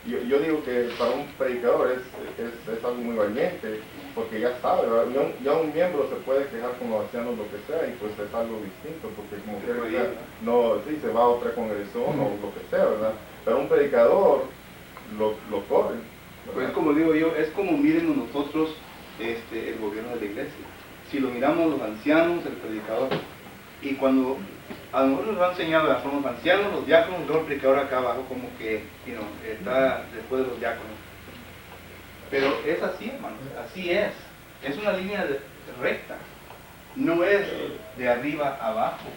yo digo que para un predicador es algo muy valiente, porque ya sabe, ya un miembro se puede quejar con los ancianos, lo que sea, y pues es algo distinto, porque como quiera que sea, no, sí, se va a otra congregación o lo que sea, ¿verdad? Pero un predicador lo corre, ¿verdad? Pues como digo yo, es como miren nosotros el gobierno de la iglesia. Si lo miramos los ancianos, el predicador, y cuando a nosotros nos han enseñado, son los ancianos, los diáconos, y luego el predicador acá abajo como que está después de los diáconos. Pero es así, hermanos, así es una línea recta, no es de arriba a abajo.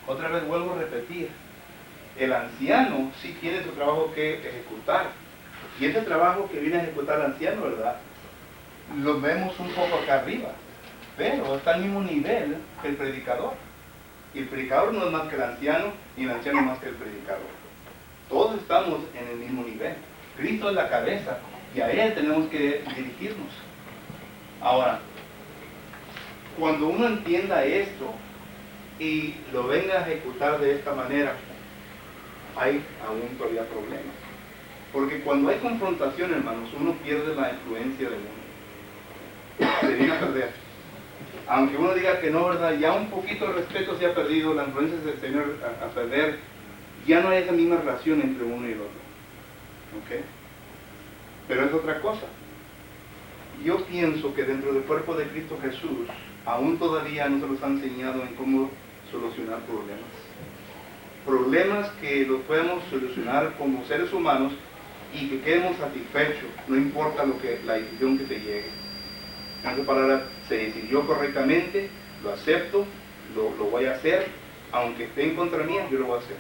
Otra vez vuelvo a repetir, el anciano sí tiene su trabajo que ejecutar, y ese trabajo que viene a ejecutar el anciano, ¿verdad?, lo vemos un poco acá arriba, pero está al mismo nivel que el predicador. Y el predicador no es más que el anciano, y el anciano más que el predicador. Todos estamos en el mismo nivel. Cristo es la cabeza y a Él tenemos que dirigirnos. Ahora, cuando uno entienda esto y lo venga a ejecutar de esta manera, hay aún todavía problemas. Porque cuando hay confrontación, hermanos, uno pierde la influencia del mundo. Se viene a perder. Aunque uno diga que no, ¿verdad? Ya un poquito el respeto se ha perdido, la influencia del Señor a perder, ya no hay esa misma relación entre uno y el otro. ¿Ok? Pero es otra cosa. Yo pienso que dentro del cuerpo de Cristo Jesús, aún todavía no se nos ha enseñado en cómo solucionar problemas. Problemas que los podemos solucionar como seres humanos y que quedemos satisfechos, no importa la decisión que te llegue. En otras palabras, se decidió correctamente, lo acepto, lo voy a hacer, aunque esté en contra mía, yo lo voy a hacer.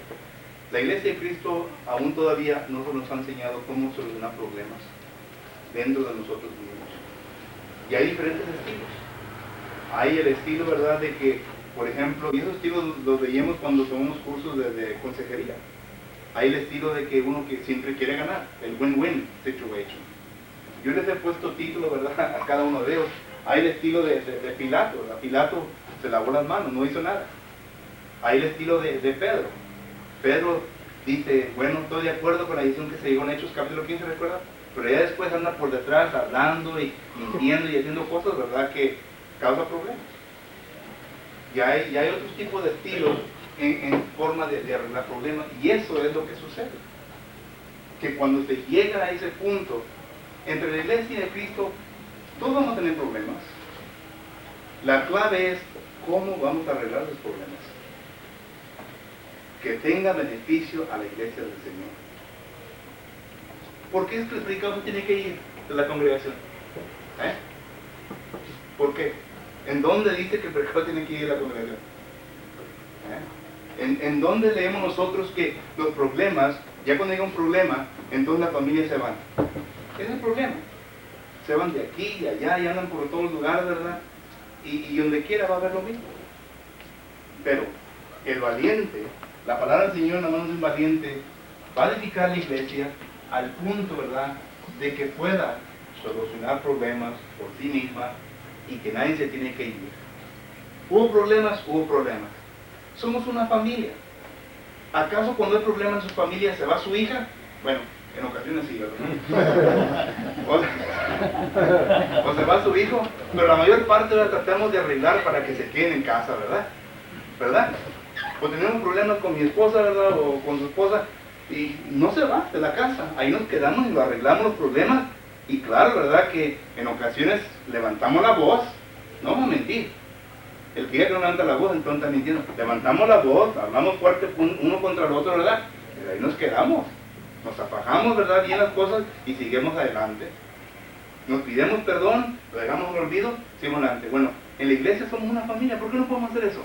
La Iglesia de Cristo aún todavía no se nos ha enseñado cómo solucionar problemas dentro de nosotros mismos. Y hay diferentes estilos. Hay el estilo, ¿verdad?, de que, por ejemplo, y esos estilos los veíamos cuando tomamos cursos de consejería. Hay el estilo de que uno que siempre quiere ganar, el win-win situation. Yo les he puesto título, ¿verdad?, a cada uno de ellos. Hay el estilo de Pilato, ¿verdad? Pilato se lavó las manos, no hizo nada. Hay el estilo de Pedro. Pedro dice, bueno, estoy de acuerdo con la decisión que se llegó en Hechos capítulo 15, ¿recuerda? Pero ya después anda por detrás hablando y mintiendo y haciendo cosas, ¿verdad?, que causa problemas. Ya hay otros tipos de estilos en forma de arreglar problemas, y eso es lo que sucede. Que cuando se llega a ese punto, entre la Iglesia de Cristo, todos vamos a tener problemas. La clave es cómo vamos a arreglar los problemas. Que tenga beneficio a la Iglesia del Señor. ¿Por qué es que el predicador tiene que ir de la congregación? ¿Por qué? ¿En dónde dice que el predicador tiene que ir de la congregación? ¿En dónde leemos nosotros que los problemas, ya cuando llega un problema, entonces las familias se van? Ese es el problema. Se van de aquí y allá y andan por todos los lugares, ¿verdad? Y donde quiera va a haber lo mismo. Pero el valiente, la palabra del Señor en las manos del valiente, va a edificar la iglesia al punto, ¿verdad?, de que pueda solucionar problemas por sí misma y que nadie se tiene que ir. Hubo problemas. Somos una familia. ¿Acaso cuando hay problemas en su familia se va su hija? Bueno, en ocasiones sí, ¿verdad? O se va su hijo, pero la mayor parte la tratamos de arreglar para que se queden en casa, ¿verdad? O tenemos problemas con mi esposa, ¿verdad?, o con su esposa, y no se va de la casa, ahí nos quedamos y lo arreglamos los problemas. Y claro, ¿verdad?, que en ocasiones levantamos la voz, no vamos a mentir. El que ya que no levanta la voz, entonces está mintiendo. Levantamos la voz, hablamos fuerte uno contra el otro, ¿verdad? Pero ahí nos quedamos, nos apajamos, ¿verdad?, bien las cosas y seguimos adelante. Nos pidemos perdón, lo dejamos en olvido, seguimos adelante. Bueno, en la iglesia somos una familia, ¿por qué no podemos hacer eso?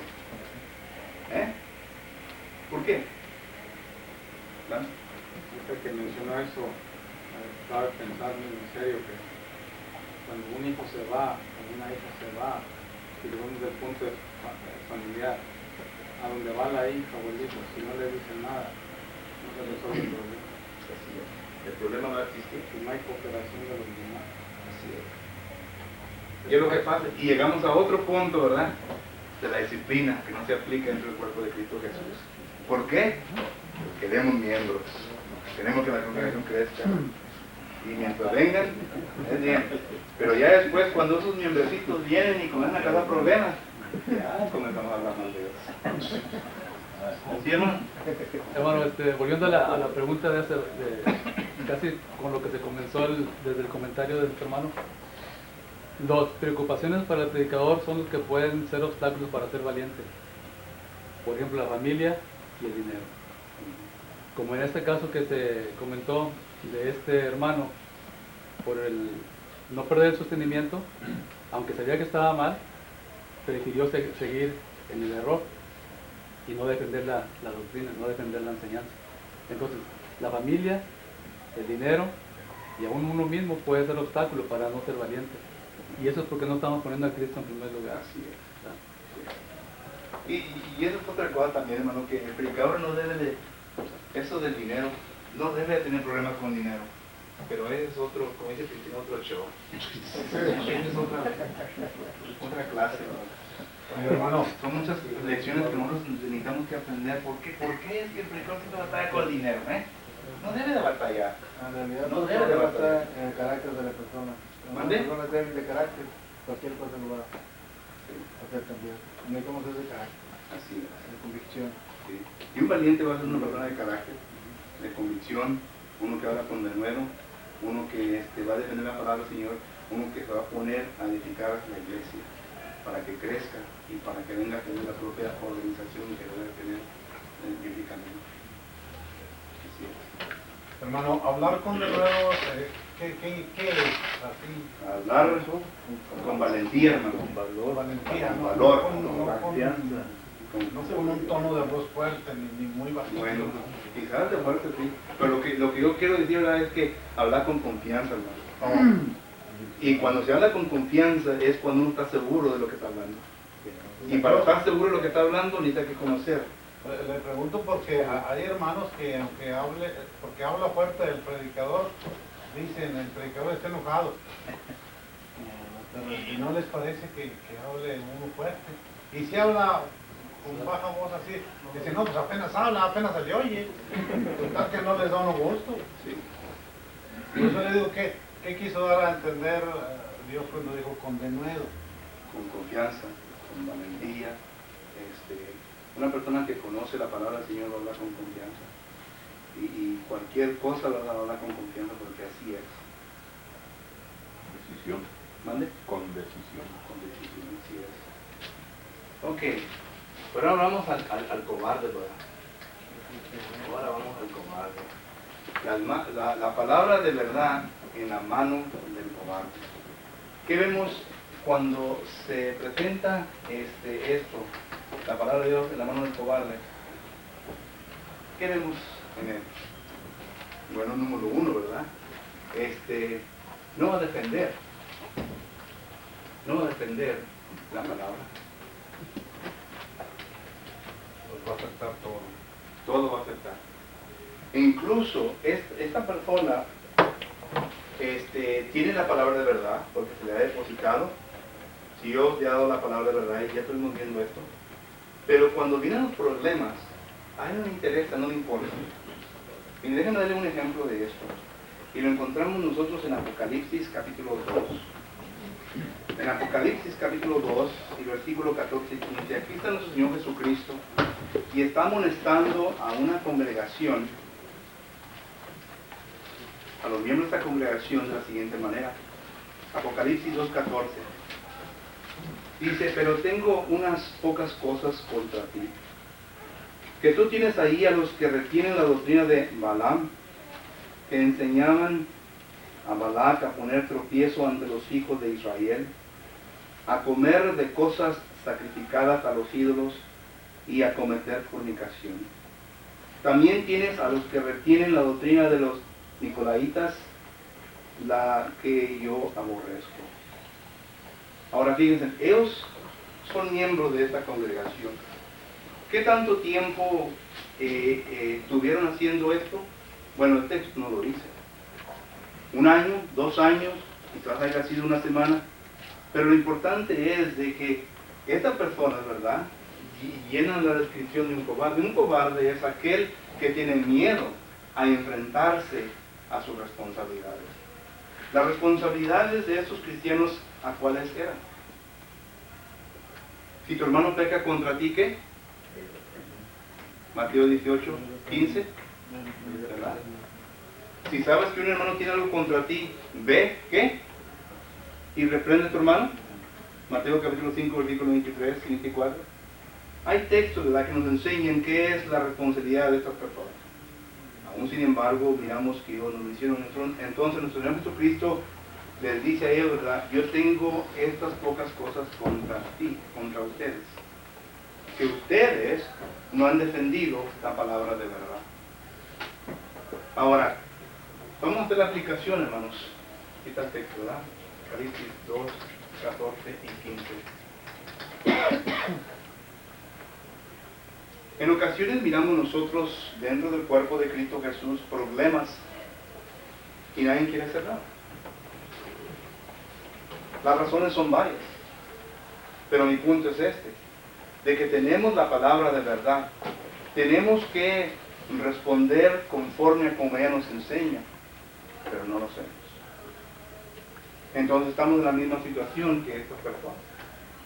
¿Por qué? ¿Verdad? Ahorita que mencionó eso, estaba pensando en serio que cuando un hijo se va, cuando una hija se va, y lo vemos desde el punto familiar, a donde va la hija o el hijo, si no le dicen nada, no se resuelve el problema. Así es. El problema va a existir. Si no hay cooperación de los demás. Así es. Y es lo que pasa. Y llegamos a otro punto, ¿verdad?, de la disciplina que no se aplica dentro del cuerpo de Cristo Jesús. ¿Por qué? Porque queremos miembros. Queremos que la congregación crezca. Y mientras vengan, es bien. Pero ya después, cuando esos miembrecitos vienen y comienzan a causar problemas, ya comenzamos a hablar mal de Dios. ¿Sí, hermano? Hermano, volviendo a la pregunta de hace, casi con lo que se comenzó desde el comentario de nuestro hermano, las preocupaciones para el predicador son los que pueden ser obstáculos para ser valiente. Por ejemplo, la familia y el dinero. Como en este caso que se comentó de este hermano, por el no perder el sostenimiento, aunque sabía que estaba mal, prefirió seguir en el error y no defender la doctrina, no defender la enseñanza. Entonces, la familia, el dinero y aún uno mismo puede ser obstáculo para no ser valiente. Y eso es porque no estamos poniendo a Cristo en primer lugar. Así es. Y eso es otra cosa también, hermano, que el predicador no debe de, eso del dinero, no debe de tener problemas con dinero. Pero ese es otro, como dice Cristina, otro show. Esa es otra clase. Oye, hermano, son muchas lecciones que nosotros necesitamos que aprender. ¿Por qué es que el predicador siempre batalla con el dinero? No debe de batallar. En realidad, No no debe de está batallar. en el carácter de la persona. Cuando ¿Mande? la persona es débil de carácter, cualquier cosa lo va a hacer cambiar. Necesitamos ese carácter, Así es. de convicción. Sí. Y un valiente va a ser una persona de carácter, de convicción, uno que habla con denuedo, uno que va a defender la palabra del Señor, uno que se va a poner a edificar la iglesia para que crezca y para que venga a tener la propia organización que debe tener bíblicamente. Así es. Hermano, hablar con denuedo, ¿qué es así? Hablar con valentía, hermano. Con valor. Valentía, Con ¿no? valor, No con un tono de voz fuerte ni muy bajito. Bueno, quizás de fuerte sí, pero lo que yo quiero decir ahora es que hablar con confianza, hermano. Y cuando se habla con confianza es cuando uno está seguro de lo que está hablando. Y para estar seguro de lo que está hablando necesita que conocer. Le pregunto porque hay hermanos que porque habla fuerte el predicador, dicen el predicador está enojado. Y no les parece que hable uno fuerte. Y si habla con baja voz así, dicen no, pues apenas habla, apenas se le oye. Total que no les da uno gusto. Sí. Por eso le digo ¿qué quiso dar a entender Dios cuando dijo con denuedo? Con confianza, con valentía. Una persona que conoce la palabra del Señor va a hablar con confianza. Y cualquier cosa va a hablar con confianza porque así es. Decisión. ¿Mande? Con decisión. Con decisión, así es. Ok, pero ahora vamos al cobarde, ¿verdad? Ahora vamos al cobarde. La palabra de verdad en la mano del cobarde. ¿Qué vemos cuando se presenta esto? La palabra de Dios en la mano del cobarde. ¿Qué vemos en él? Bueno, número uno, ¿verdad? No va a defender. No va a defender la palabra. Pues va a afectar todo. Todo va a afectar. E incluso esta persona tiene la palabra de verdad porque se le ha depositado. Si Dios le ha dado la palabra de verdad y ya estuvimos viendo esto. Pero cuando vienen los problemas, a él no le interesa, no le importa. Y déjenme darle un ejemplo de esto. Y lo encontramos nosotros en Apocalipsis capítulo 2. En Apocalipsis capítulo 2 y versículo 14 y 15, aquí está nuestro Señor Jesucristo y está amonestando a una congregación, a los miembros de esta congregación de la siguiente manera. Apocalipsis 2:14. Dice, pero tengo unas pocas cosas contra ti. Que tú tienes ahí a los que retienen la doctrina de Balaam, que enseñaban a Balac a poner tropiezo ante los hijos de Israel, a comer de cosas sacrificadas a los ídolos y a cometer fornicación. También tienes a los que retienen la doctrina de los nicolaitas, la que yo aborrezco. Ahora fíjense, ellos son miembros de esta congregación. ¿Qué tanto tiempo estuvieron haciendo esto? Bueno, el texto no lo dice. 1 año, 2 años, quizás haya sido una semana. Pero lo importante es de que esta persona, ¿verdad?, llenan la descripción de un cobarde. Un cobarde es aquel que tiene miedo a enfrentarse a sus responsabilidades. Las responsabilidades de esos cristianos, ¿a cuáles eran? Si tu hermano peca contra ti, ¿qué? Mateo 18:15, ¿verdad? Si sabes que un hermano tiene algo contra ti, ve, ¿qué? Y reprende a tu hermano. Mateo capítulo 5, versículo 23 y 24. Hay textos, ¿verdad?, que nos enseñan qué es la responsabilidad de estas personas. Aún sin embargo, miramos que ellos no lo hicieron. Entonces nuestro Señor Jesucristo les dice a ellos, ¿verdad?, yo tengo estas pocas cosas contra ti, contra ustedes. Que ustedes no han defendido la palabra de verdad. Ahora, vamos a hacer la aplicación, hermanos. Aquí está el texto, ¿verdad? Apocalipsis 2, 14 y 15. En ocasiones miramos nosotros dentro del cuerpo de Cristo Jesús problemas y nadie quiere hacer nada. Las razones son varias, pero mi punto es este, de que tenemos la palabra de verdad, tenemos que responder conforme a como ella nos enseña, pero no lo hacemos. Entonces estamos en la misma situación que estas personas.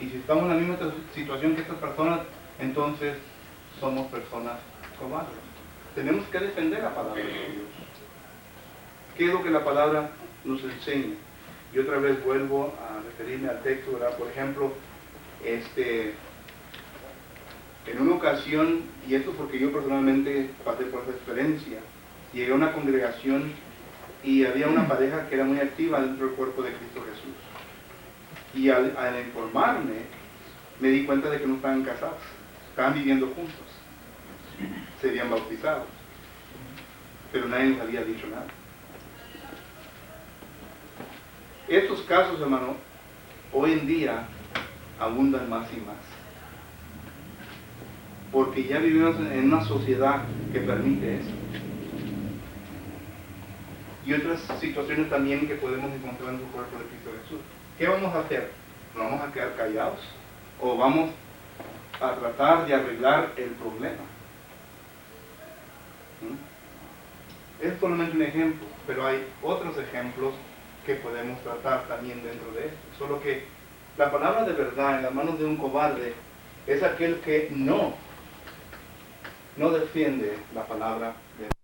Y si estamos en la misma situación que estas personas, entonces somos personas cobardes. Tenemos que defender la palabra de Dios. ¿Qué es lo que la palabra nos enseña? Y otra vez vuelvo a referirme al texto, ¿verdad? Por ejemplo, en una ocasión, y esto porque yo personalmente pasé por esa experiencia, llegué a una congregación y había una pareja que era muy activa dentro del cuerpo de Cristo Jesús. Y al informarme, me di cuenta de que no estaban casados, estaban viviendo juntos, se habían bautizado, pero nadie les había dicho nada. Estos casos, hermano, hoy en día abundan más y más, porque ya vivimos en una sociedad que permite eso. Y otras situaciones también que podemos encontrar en el cuerpo de Cristo Jesús. ¿Qué vamos a hacer? ¿No vamos a quedar callados? ¿O vamos a tratar de arreglar el problema? Es solamente un ejemplo, pero hay otros ejemplos que podemos tratar también dentro de esto. Solo que la palabra de verdad en las manos de un cobarde es aquel que no defiende la palabra de Dios.